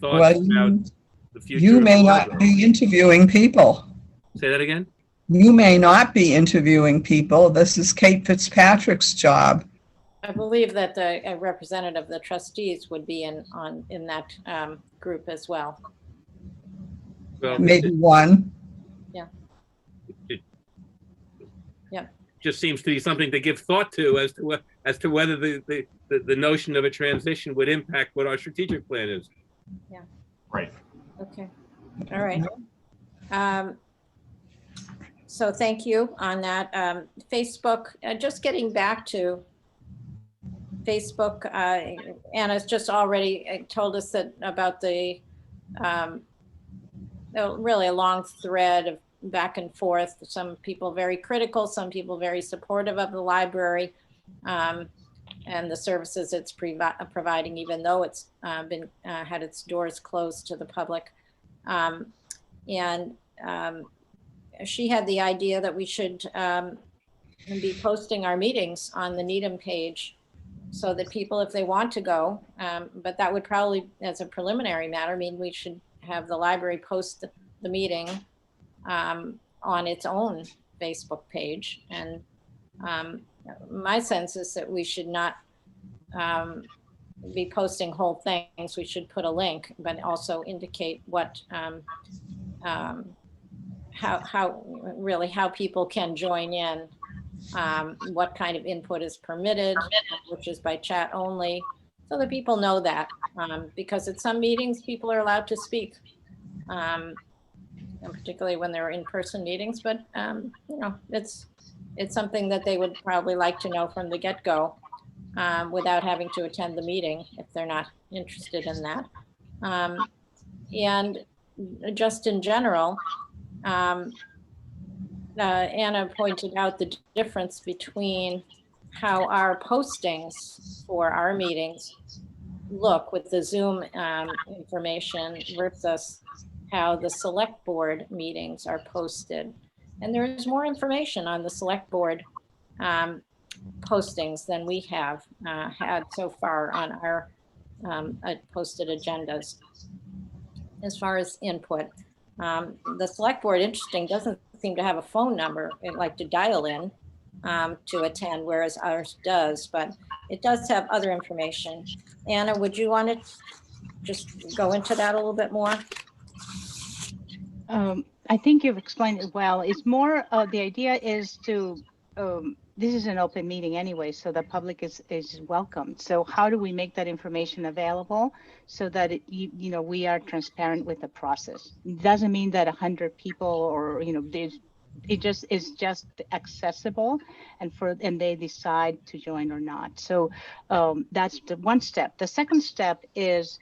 thoughts Well, about the future. you of may the not library. be interviewing people. Say that again? You may not be interviewing people. This is Kate Fitzpatrick's job. I believe that a representative of the trustees would be in that group as well. Well, Maybe one. Yeah. It Yeah. just seems to be something to give thought to as to whether the notion of a transition would impact what our strategic plan is. Yeah. Right. Okay. All right. So thank you on that. Facebook, just getting back to Facebook, Anna's just already told us that about the really a long thread of back and forth. Some people very critical, some people very supportive of the library and the services it's providing, even though it's been had its doors closed to the public. She had the idea that we should be posting our meetings on the Needham page so that people, if they want to go, but that would probably, as a preliminary matter, mean we should have the library post the meeting on its own Facebook page. And my sense is that we should not be posting whole things. We should put a link, but also indicate what how people can join in, what kind of input is permitted, which is by chat only, so that people know that, because at some meetings people are allowed to speak, and particularly when they're in-person meetings, but you know, it's something that they would probably like to know from the get-go, without having to attend the meeting if they're not interested in that. And just in general, Anna pointed out the difference between how our postings for our meetings look with the Zoom information versus how the select board meetings are posted. And there is more information on the select board postings than we have had so far on our posted agendas. As far as input, the select board, interesting, doesn't seem to have a phone number like to dial in to attend, whereas ours does, but it does have other information. Anna, would you want to just go into that a little bit more? I think you've explained it well. It's more, the idea is to, this is an open meeting anyway, so the public is welcome. So how do we make that information available so that you know, we are transparent with the process? It doesn't mean that 100 people or, you know, it just is just accessible and they decide to join or not. So that's the one step. The second step is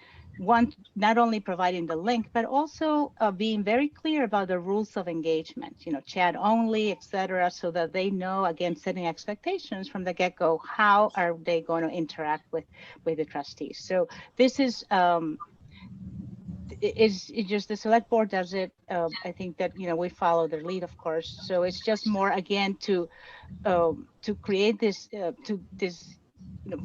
not only providing the link, but also being very clear about the rules of engagement, you know, chat only, etc., so that they know, again, setting expectations from the get-go, how are they going to interact with the trustees. So this is it's just the select board does it. I think that, you know, we follow their lead, of course. So it's just more, again, to create this, you know,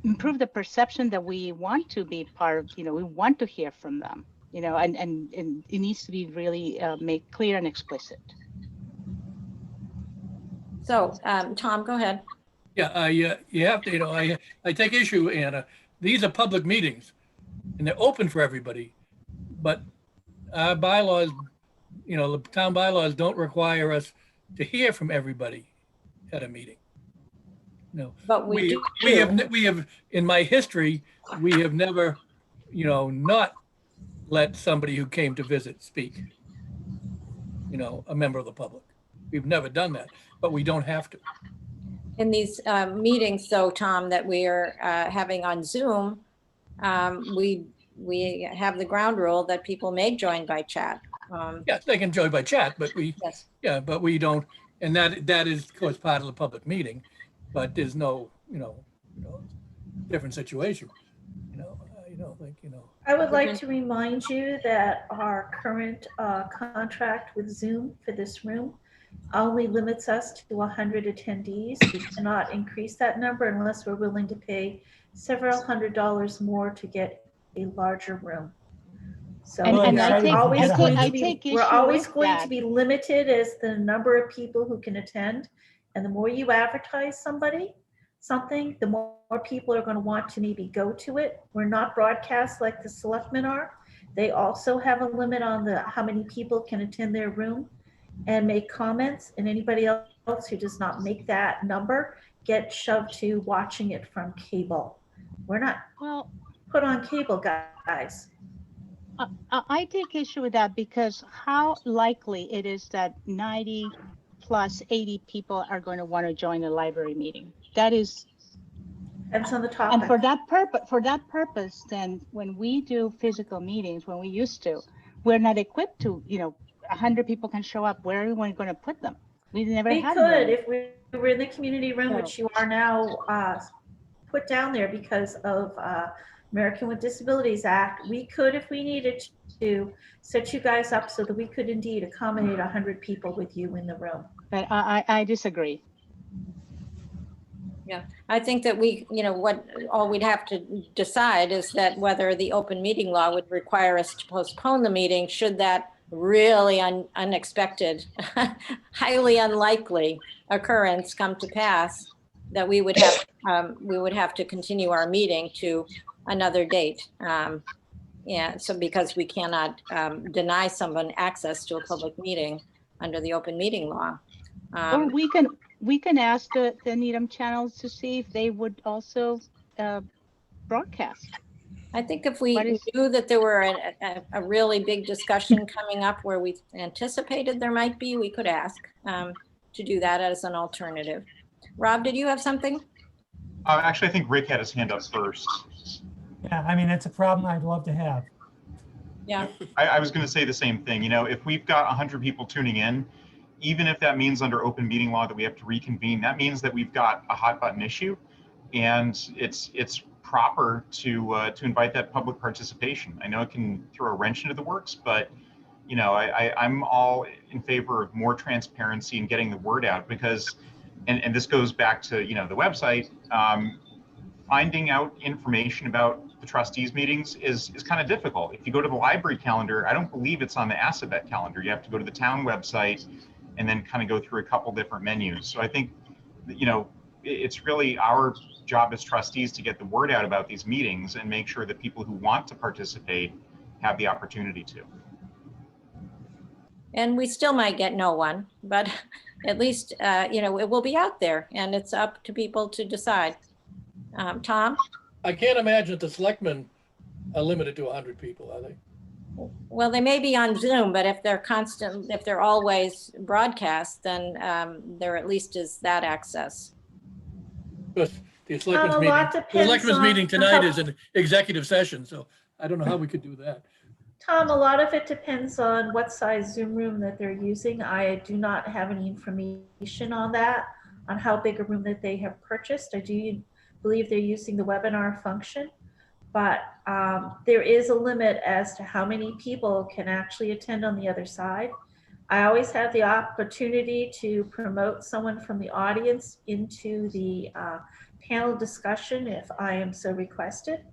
improve the perception that we want to be part of, you know, we want to hear from them, you know, and it needs to be really made clear and explicit. So, Tom, go ahead. Yeah, you have to, you know, I take issue, Anna. These are public meetings and they're open for everybody, but our bylaws, you know, the town bylaws don't require us to hear from everybody at a meeting. No, but we have in my history, we have never, you know, not let somebody who came to visit speak. a member of the public. We've never done that, but we don't have to. In these meetings, though, Tom, that we are having on Zoom, we have the ground rule that people may join by chat. Yeah, they can join by chat, but Yes. but we don't, and that is, of course, part of the public meeting, but there's no, different situation. I would like to remind you that our current contract with Zoom for this room only limits us to 100 attendees. We cannot increase that number unless we're willing to pay several $100s more to get a larger room. So And we're always going with to be limited as the number of people who can attend. And the more you advertise something, the more people are going to want to maybe go to it. We're not broadcast like the selectmen are. They also have a limit on how many people can attend their room and make comments, and anybody else who does not make that number get shoved to watching it from cable. We're not put on cable, guys. I take issue with that because how likely it is that 90 plus 80 people are going to want to join a library meeting. That is. Depends on the topic. And for that purpose, then when we do physical meetings, when we used to, we're not equipped to, 100 people can show up. Where are we going to put them? We never had We could room. if we were in the community room, which you are now put down there because of American with Disabilities Act. We could, if we needed to, set you guys up so that we could indeed accommodate 100 people with you in the room. But I disagree. Yeah, I think that all we'd have to decide is that whether the open meeting law would require us to postpone the meeting should that really unexpected, highly unlikely occurrence come to pass, that we would have to continue our meeting to another date. So because we cannot deny someone access to a public meeting under the open meeting law. Or we can ask the Needham channels to see if they would also broadcast. I think if we knew that there were a really big discussion coming up where we anticipated there might be, we could ask to do that as an alternative. Rob, did you have something? Actually, I think Rick had his hand up first. Yeah, I mean, it's a problem I'd love to have. Yeah. I was going to say the same thing. If we've got 100 people tuning in, even if that means under open meeting law that we have to reconvene, that means that we've got a hot button issue, and it's proper to invite that public participation. I know it can throw a wrench into the works, but I'm all in favor of more transparency and getting the word out, because, and this goes back to the website. Finding out information about the trustees meetings is kind of difficult. If you go to the library calendar, I don't believe it's on the Assabet calendar. You have to go to the town website and then kind of go through a couple different menus. So I think, it's really our job as trustees to get the word out about these meetings and make sure that people who want to participate have the opportunity to. And we still might get no one, but at least, it will be out there, and it's up to people to decide. Tom? I can't imagine that the selectmen are limited to 100 people, are they? Well, they may be on Zoom, but if they're always broadcast, then there at least is that access. Because the selectmen's meeting tonight is an executive session, so I don't know how we could do that. Tom, a lot of it depends on what size Zoom room that they're using. I do not have any information on that, on how big a room that they have purchased. I do believe they're using the webinar function, but there is a limit as to how many people can actually attend on the other side. I always have the opportunity to promote someone from the audience into the panel discussion if I am so requested.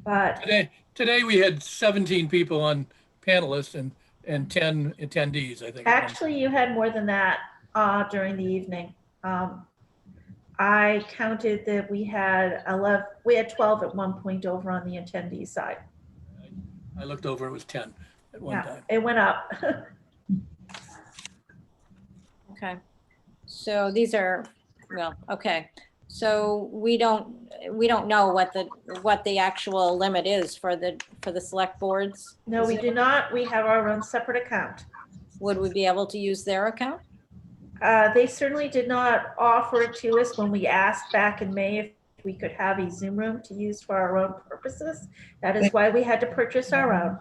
But today we had 17 people on panelists and 10 attendees, I think. Actually, you had more than that during the evening. I counted that we had 12 at one point over on the attendee side. I looked over, it was 10 at one time. It went up. Okay. So these are, okay. So we don't know what the actual limit is for the select boards. No, we do not. We have our own separate account. would we be able to use their account? They certainly did not offer it to us when we asked back in May if we could have a Zoom room to use for our own purposes. That is why we had to purchase our own.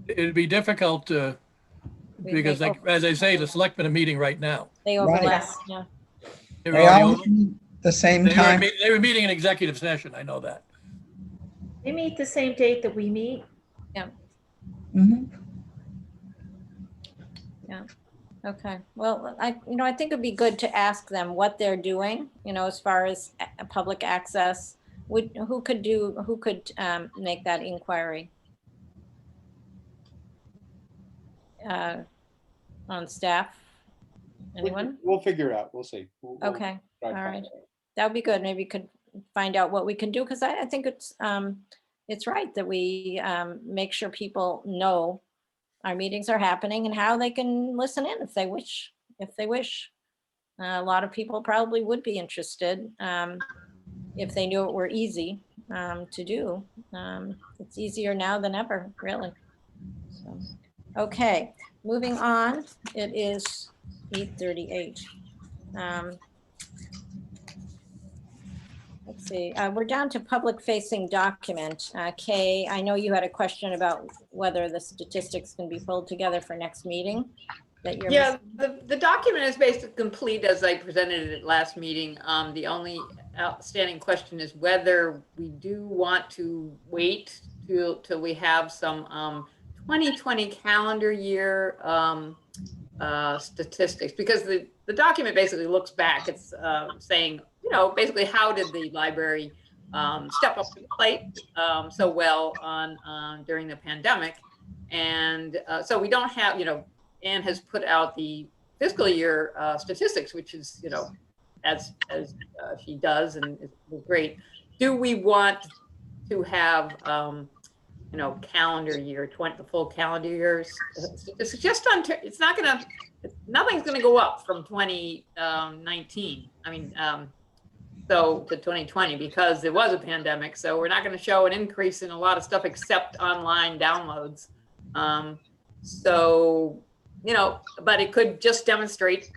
It'd be difficult because as I say, the selectmen are meeting right now. They overlap, yeah. They were They already all over. meet the same They were, time. they were meeting in executive session. I know that. They meet the same date that we meet. Yeah. Mhm. Yeah. Okay. Well, I think it'd be good to ask them what they're doing, as far as public access. Who could make that inquiry? On staff? Anyone? We'll figure it out. We'll see. We'll Okay. try All to find right. out. That would be good. Maybe you could find out what we can do, because I think it's right that we make sure people know our meetings are happening and how they can listen in if they wish. A lot of people probably would be interested if they knew it were easy to do. It's easier now than ever, really. So, okay, moving on. It is 8:38. Let's see, we're down to public facing document. Kay, I know you had a question about whether the statistics can be pulled together for next meeting. Yeah, the document is basically complete as I presented it at last meeting. The only outstanding question is whether we do want to wait till we have some 2020 calendar year statistics, because the document basically looks back. It's saying, basically how did the library step up to the plate so well during the pandemic. And so we don't have, Anne has put out the fiscal year statistics, which is, as she does, and is great. Do we want to have, calendar year, the full calendar years? It's just it's not gonna, nothing's gonna go up from 2019. I mean, so to 2020, because there was a pandemic. So we're not going to show an increase in a lot of stuff except online downloads. But it could just demonstrate,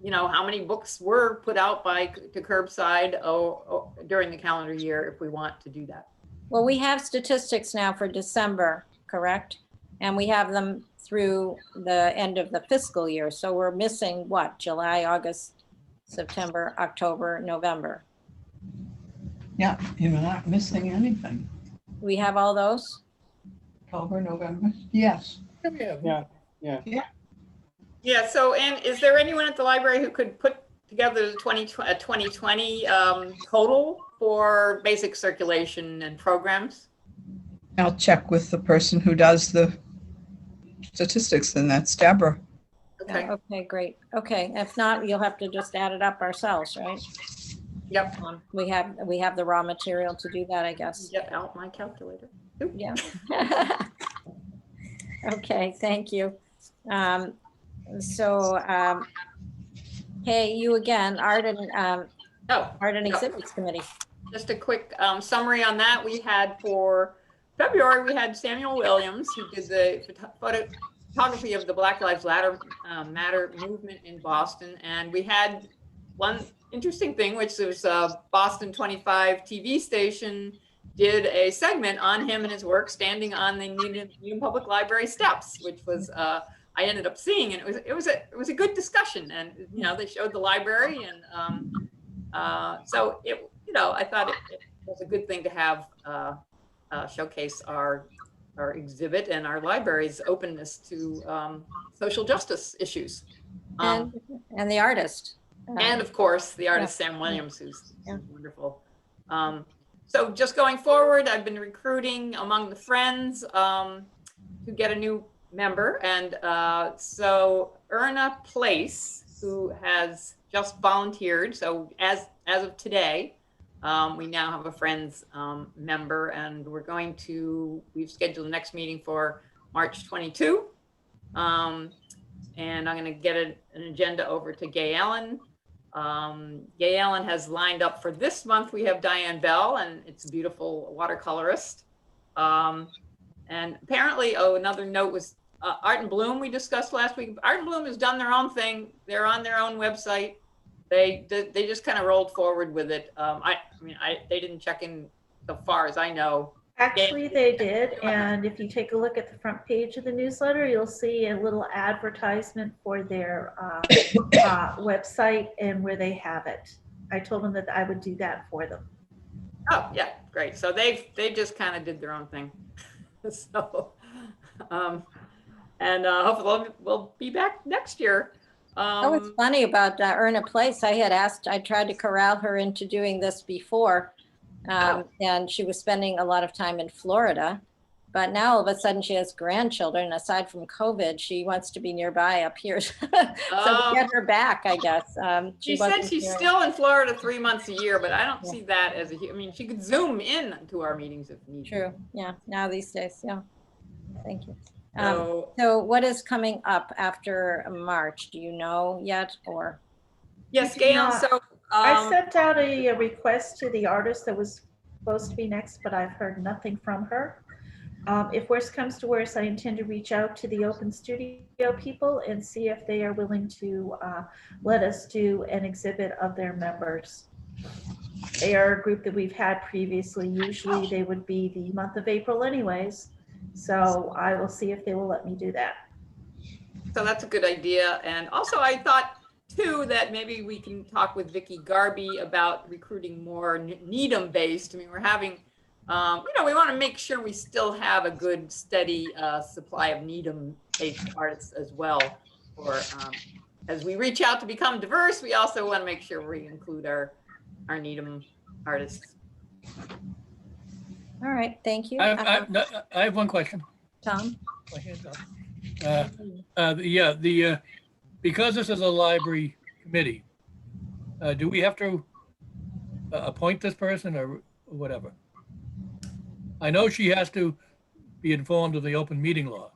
how many books were put out to curbside during the calendar year, if we want to do that. Well, we have statistics now for December, correct? And we have them through the end of the fiscal year. So we're missing what? July, August, September, October, November. Yeah, you're not missing anything. We have all those? October, November, yes. Yeah, so, and is there anyone at the library who could put together the 2020 total for basic circulation and programs? I'll check with the person who does the statistics, and that's Deborah. Okay. Okay, great. Okay, if not, you'll have to just add it up ourselves, right? Yep. We have the raw material to do that, I guess. Get out my calculator. Oop. Yeah. Okay, thank you. Hey, you again, Art and Exhibits Committee. Just a quick summary on that. We had for February, we had Samuel Williams, who did the photography of the Black Lives Matter movement in Boston. And we had one interesting thing, which was Boston 25 TV station did a segment on him and his work standing on the Union Public Library steps, which was I ended up seeing, and it was a good discussion. And they showed the library, and so it I thought it was a good thing to have showcase our exhibit and our library's openness to social justice issues. And the artist. And of course, the artist, Sam Williams, who's wonderful. So just going forward, I've been recruiting among the friends to get a new member. And so Erna Place, who has just volunteered. So as of today, we now have a Friends member, and we've scheduled the next meeting for March 22. And I'm going to get an agenda over to Gay Ellen. Gay Ellen has lined up for this month. We have Diane Bell, and it's a beautiful watercolorist. And apparently, another note was Art and Bloom we discussed last week. Art and Bloom has done their own thing. They're on their own website. They just kind of rolled forward with it. They didn't check in so far as I know. Actually, they did. And if you take a look at the front page of the newsletter, you'll see a little advertisement for their website and where they have it. I told them that I would do that for them. Oh, yeah, great. So they just kind of did their own thing. So, hopefully we'll be back next year. What's funny about Earn a Place, I tried to corral her into doing this before. And she was spending a lot of time in Florida, but now all of a sudden she has grandchildren. Aside from COVID, she wants to be nearby up here. So to get her back, I guess. She said she's still in Florida 3 months a year, but I don't see that as she could Zoom in to our meetings if needed. True. Yeah. Now these days. Yeah. Thank you. So what is coming up after March? Do you know yet or? Yes, Gail. So I sent out a request to the artist that was supposed to be next, but I've heard nothing from her. If worse comes to worse, I intend to reach out to the Open Studio people and see if they are willing to let us do an exhibit of their members. They are a group that we've had previously. Usually they would be the month of April anyways. So I will see if they will let me do that. So that's a good idea. And also I thought too, that maybe we can talk with Vicki Garby about recruiting more Needham based. I mean, we're having, we want to make sure we still have a good, steady supply of Needham based artists as well. Or as we reach out to become diverse, we also want to make sure we include our Needham artists. All right, thank you. I have one question. Tom? My hand's up. Because this is a library committee, do we have to appoint this person or whatever? I know she has to be informed of the open meeting law.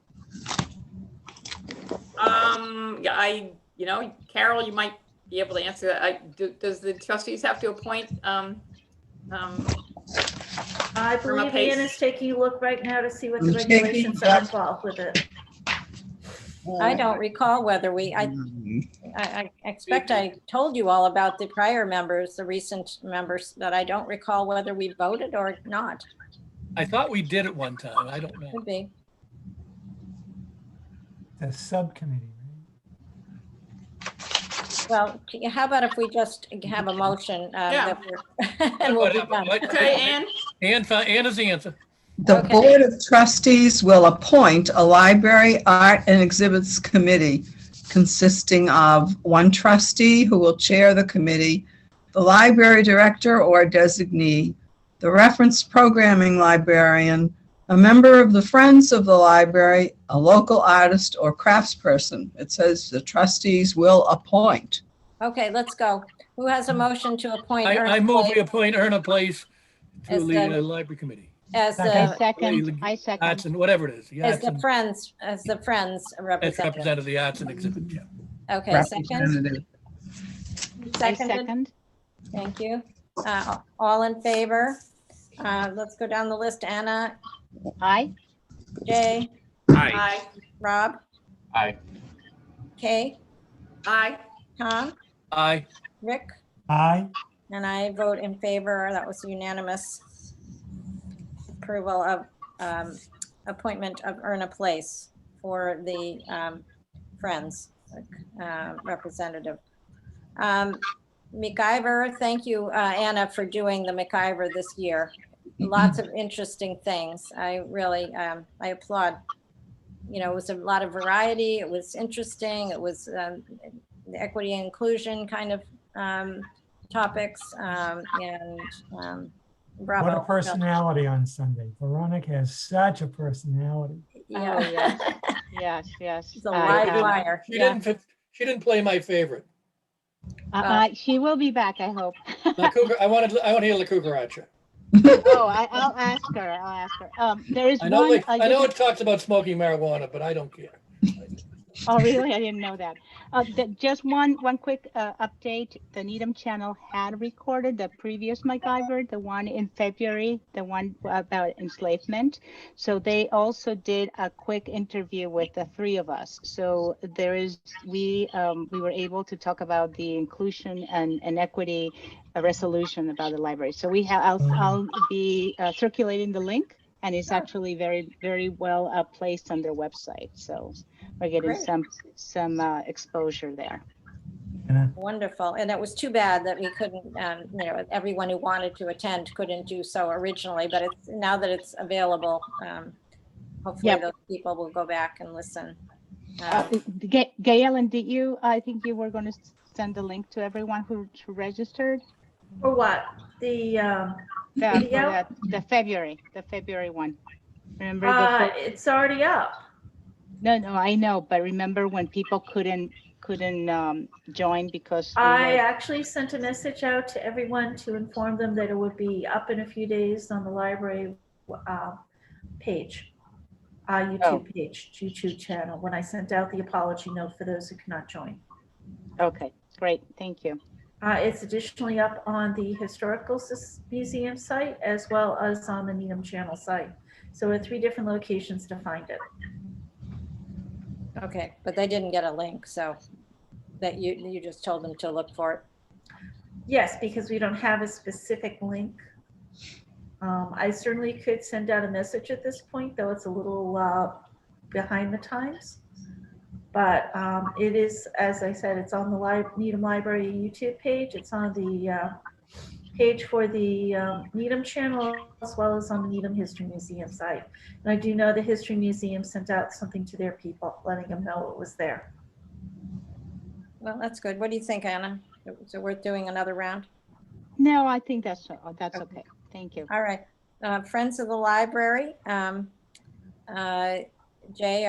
Yeah, Carol, you might be able to answer that. Does the trustees have to appoint? I believe Ann is taking a look right now to see what the regulations are involved with it. I don't recall whether I expect I told you all about the prior members, the recent members, that I don't recall whether we voted or not. I thought we did at one time. I don't know. Could be. The subcommittee, Well, how about if we just have a motion Yeah. and we'll be done. Okay, Ann? Ann is the answer. The Board of Trustees will appoint a Library, Art, and Exhibits Committee consisting of one trustee who will chair the committee, the library director or designee, the reference programming librarian, a member of the Friends of the Library, a local artist or craftsperson. It says the trustees will appoint. Okay, let's go. Who has a motion to appoint? I move we appoint Earn a Place to As lead the- a library committee. As I the, second. Arts and whatever it is. the as arts the and- Friends As representative. representative the arts and exhibit, yeah. Okay, second. Representative. I Seconded. second. Thank you. All in favor? Let's go down the list. Anna, Aye. Jay, Aye. Rob, Aye. Kay, Aye. Tom, Aye. Rick, aye. and I vote in favor. That was unanimous approval of appointment of Earn a Place for the Friends representative. McIver, thank you, Anna, for doing the McIver this year. Lots of interesting things. I really, I applaud. You know, it was a lot of variety. It was interesting. It was the equity and inclusion kind of topics, and bravo. What a personality on Sunday. Veronica has such a personality. Yeah. Oh, yes. Yes, yes. She's a live wire. She Yeah. didn't play my favorite. She will be back, I hope. I want to hear La Cucaracha. Oh, I'll ask her. I'll ask her. There is I know one. it talks about smoking marijuana, but I don't care. Oh, really? I didn't know that. Just one quick update. The Needham channel had recorded the previous MacGyver, the one in February, the one about enslavement. So they also did a quick interview with the three of us. So we were able to talk about the inclusion and equity resolution about the library. So I'll be circulating the link, and it's actually very, very well placed on their website. So we're getting Great. some exposure there. Wonderful. And it was too bad that we couldn't, everyone who wanted to attend couldn't do so originally, but it's now that it's available, hopefully those people will go back and listen. Gail, and I think you were going to send the link to everyone who registered? For what? The video? The February one. Remember it's already up. No, I know, but remember when people couldn't join because I actually sent a message out to everyone to inform them that it would be up in a few days on the library page, YouTube page, YouTube channel, when I sent out the apology note for those who cannot join. Okay, great, thank you. It's additionally up on the Historical Museum site as well as on the Needham channel site. So at 3 different locations to find it. Okay, but they didn't get a link, so that you just told them to look for it. Yes, because we don't have a specific link. I certainly could send out a message at this point, though it's a little behind the times. But it is, as I said, it's on the Needham Library YouTube page. It's on the page for the Needham channel, as well as on the Needham History Museum site. And I do know the History Museum sent out something to their people, letting them know it was there. Well, that's good. What do you think, Anna? Is it worth doing another round? No, I think that's okay. Thank you. All right. Friends of the Library. Jay,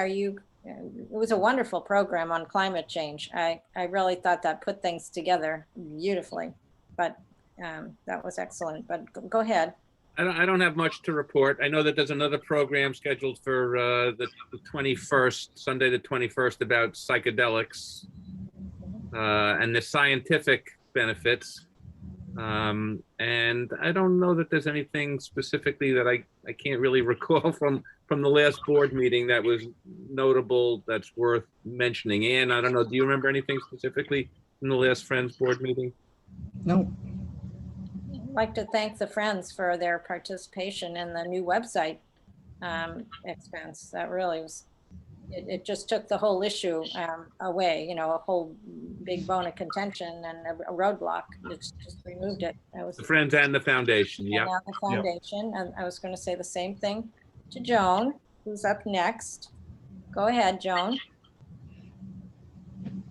it was a wonderful program on climate change. I really thought that put things together beautifully, but that was excellent. But go ahead. I don't have much to report. I know that there's another program scheduled for the 21st, Sunday the 21st, about psychedelics and the scientific benefits. And I don't know that there's anything specifically that I can't really recall from the last board meeting that was notable that's worth mentioning. Anne, I don't know, do you remember anything specifically from the last Friends board meeting? No. I'd like to thank the Friends for their participation in the new website expense. That really was, it just took the whole issue away, a whole big bone of contention and a roadblock. It just removed it. The Friends and the Foundation, yeah. The Foundation, and I was going to say the same thing to Joan, who's up next. Go ahead, Joan.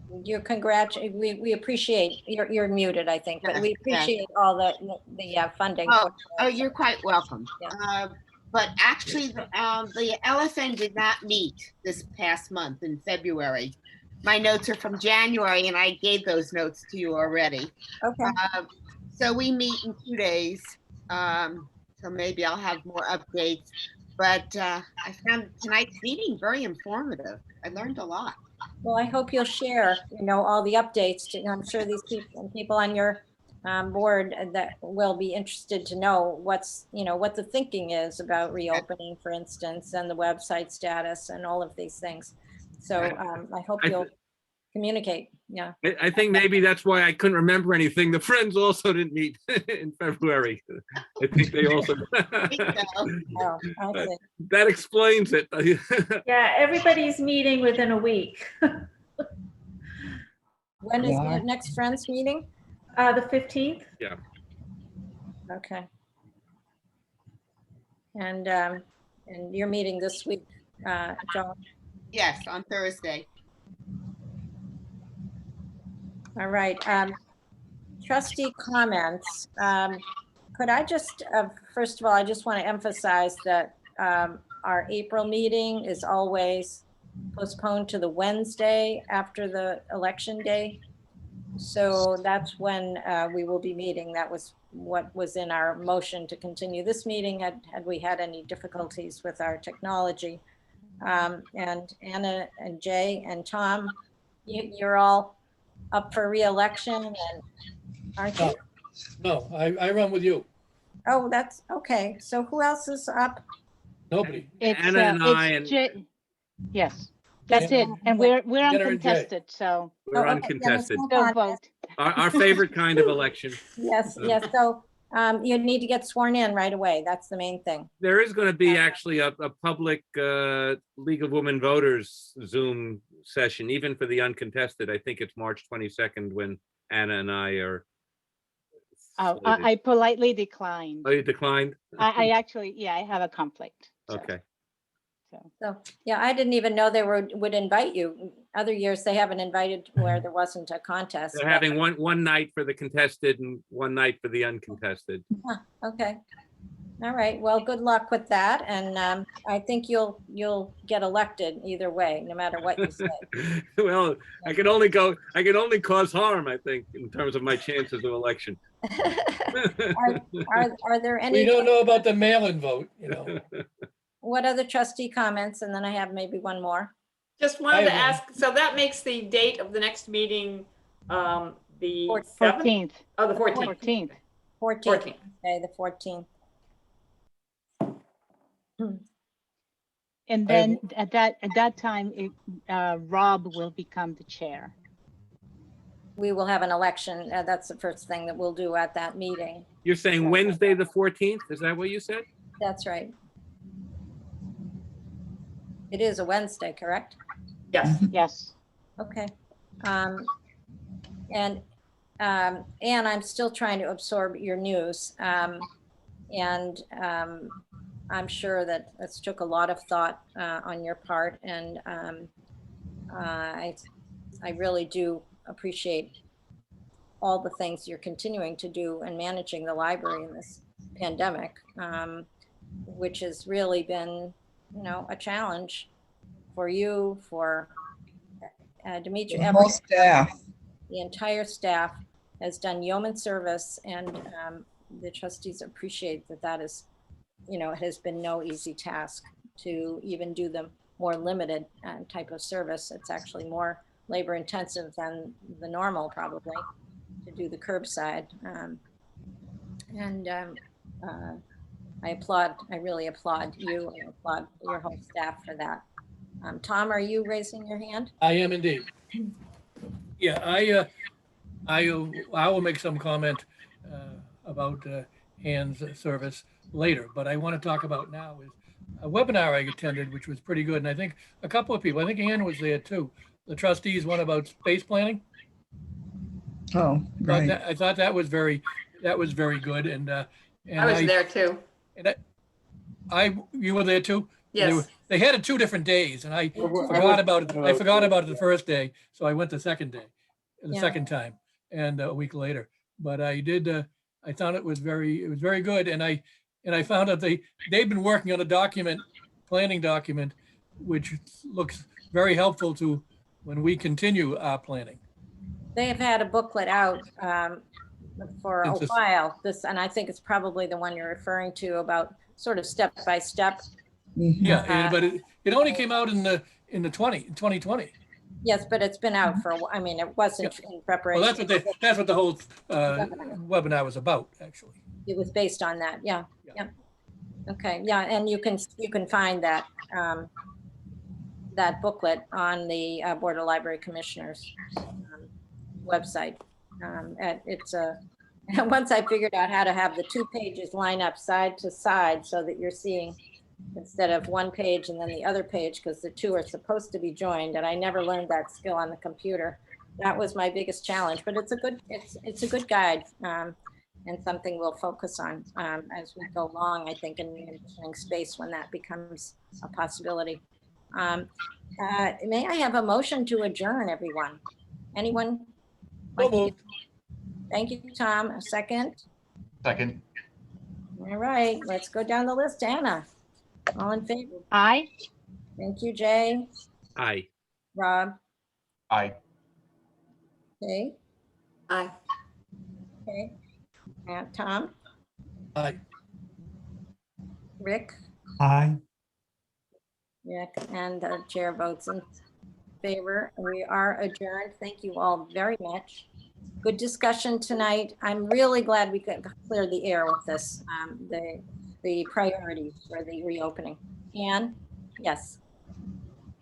We appreciate, you're muted, I think, but we appreciate all the funding. Oh, you're quite welcome. Yeah. But actually, the LFN did not meet this past month in February. My notes are from January, and I gave those notes to you already. Okay. So we meet in 2 days. So maybe I'll have more updates. But I found tonight's meeting very informative. I learned a lot. Well, I hope you'll share, all the updates. I'm sure these people on your board that will be interested to know what the thinking is about reopening, for instance, and the website status and all of these things. So I hope you'll communicate. Yeah. I think maybe that's why I couldn't remember anything. The Friends also didn't meet in February. I think they also. That explains it. Yeah, everybody's meeting within a week. When is the next Friends meeting? The 15th. Yeah. Okay. And you're meeting this week, Joan? Yes, on Thursday. All right. Trustee comments. Could I just, first of all, I just want to emphasize that our April meeting is always postponed to the Wednesday after the election day. So that's when we will be meeting. That was what was in our motion to continue this meeting had we had any difficulties with our technology. And Anna and Jay and Tom, you're all up for reelection, and aren't you? No, I run with you. Oh, that's okay. So who else is up? Nobody. It's, Anna and I it's and J- yes, that's Just it. And we're Anna and Jay. uncontested, so we're Oh, okay. Yeah, there's uncontested. no go contest. vote. Our favorite kind of election. Yes, yes. So you need to get sworn in right away. That's the main thing. There is going to be actually a public League of Women Voters Zoom session, even for the uncontested. I think it's March 22nd when Anna and I are. Oh, slated. I politely declined. Oh, you declined? I actually, yeah, I have a conflict. So, Okay. So, yeah, I didn't even know they would invite you. Other years they haven't invited where there wasn't a contest. They're having one night for the contested and one night for the uncontested. Huh, okay. All right. Well, good luck with that. And I think you'll get elected either way, no matter what you say. Well, I can only cause harm, I think, in terms of my chances of election. Are there We any, don't know about the mail-in vote, you know. what other trustee comments? And then I have maybe one more. Just wanted to I have ask, so that makes the date of the next meeting, the 7th? 14th. Oh, the 14th. 14th. 14th. Okay, the 14th. And then at that time, Rob will become the chair. We will have an election. That's the first thing that we'll do at that meeting. You're saying Wednesday, the 14th? Is that what you said? That's right. It is a Wednesday, correct? Yes. Yes. Okay. And I'm still trying to absorb your news. I'm sure that this took a lot of thought on your part, and I really do appreciate all the things you're continuing to do and managing the library in this pandemic, which has really been, a challenge for you, for Dimitri. The whole staff. The entire staff has done yeoman service, and the trustees appreciate that is, it has been no easy task to even do the more limited type of service. It's actually more labor intensive than the normal, probably, to do the curbside. I really applaud you, and applaud your whole staff for that. Tom, are you raising your hand? I am indeed. Yeah, I will make some comment about Ann's service later, but I want to talk about now is a webinar I attended, which was pretty good. And I think a couple of people, I think Ann was there too. The trustees, one about space planning. Oh, right. I thought that was very good. And I was there too. And you were there too? Yes. They had it 2 different days, and I forgot about it. I forgot about it the first day, so I went the second day, second time, and a week later. But I did. I thought it was very good, and I found out they've been working on a planning document, which looks very helpful to when we continue our planning. They have had a booklet out for a while. And I think it's probably the one you're referring to, about sort of step by step. Yeah, but it only came out in 2020. Yes, but it's been out for a while. I mean, it wasn't in preparation. Well, that's what the whole webinar was about, actually. It was based on that. Yeah. Okay. Yeah, and you can find that that booklet on the Board of Library Commissioners website. Once I figured out how to have the 2 pages line up side to side so that you're seeing, instead of one page and then the other page, because the 2 are supposed to be joined, and I never learned that skill on the computer. That was my biggest challenge, but it's a good guide, and something we'll focus on as we go along, I think, in envisioning space when that becomes a possibility. May I have a motion to adjourn, everyone? Anyone? Thank you, Tom. A second? Second. All right, let's go down the list. Anna, all in favor? Aye. Thank you, Jay. Aye. Rob? Aye. Okay. Aye. Okay. Tom? Aye. Rick? Aye. Rick, and the chair votes in favor. We are adjourned. Thank you all very much. Good discussion tonight. I'm really glad we could clear the air with this, the priorities for the reopening. Anne? Yes.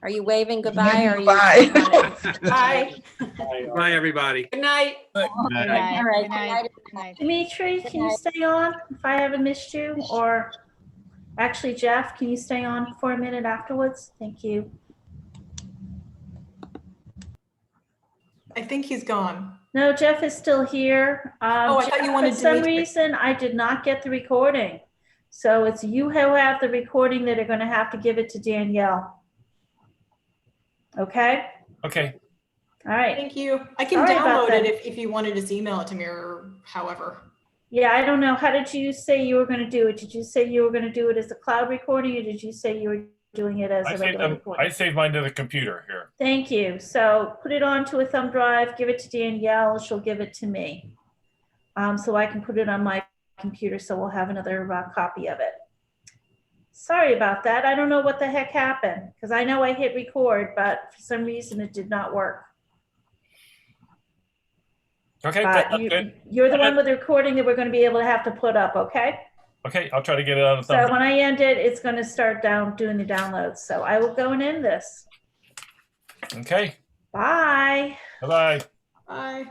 Are you waving goodbye or are you? Bye. Bye. Bye, everybody. Good night. Good night. All right. Good night. Good night. Dimitri, can you stay on if I haven't missed you? Or actually, Jeff, can you stay on for a minute afterwards? Thank you. I think he's gone. No, Jeff is still here. Oh, I thought you wanted For some Dimitri. reason, I did not get the recording. So it's you who have the recording that are going to have to give it to Danielle. Okay? Okay. All right. Thank you. I can Sorry about download that. it if you want to just email it to me or however. Yeah, I don't know. How did you say you were going to do it? Did you say you were going to do it as a cloud recording, or did you say you were doing it as a regular recording? I saved mine to the computer here. Thank you. So put it onto a thumb drive, give it to Danielle, she'll give it to me. So I can put it on my computer, so we'll have another copy of it. Sorry about that. I don't know what the heck happened, because I know I hit record, but for some reason it did not work. Okay, But that's good. you're the one with the recording that we're going to be able to have to put up, okay? Okay, I'll try to get it on the So thumb. when I end it, it's going to start doing the downloads. So I will go and end this. Okay, Bye. bye-bye. Bye.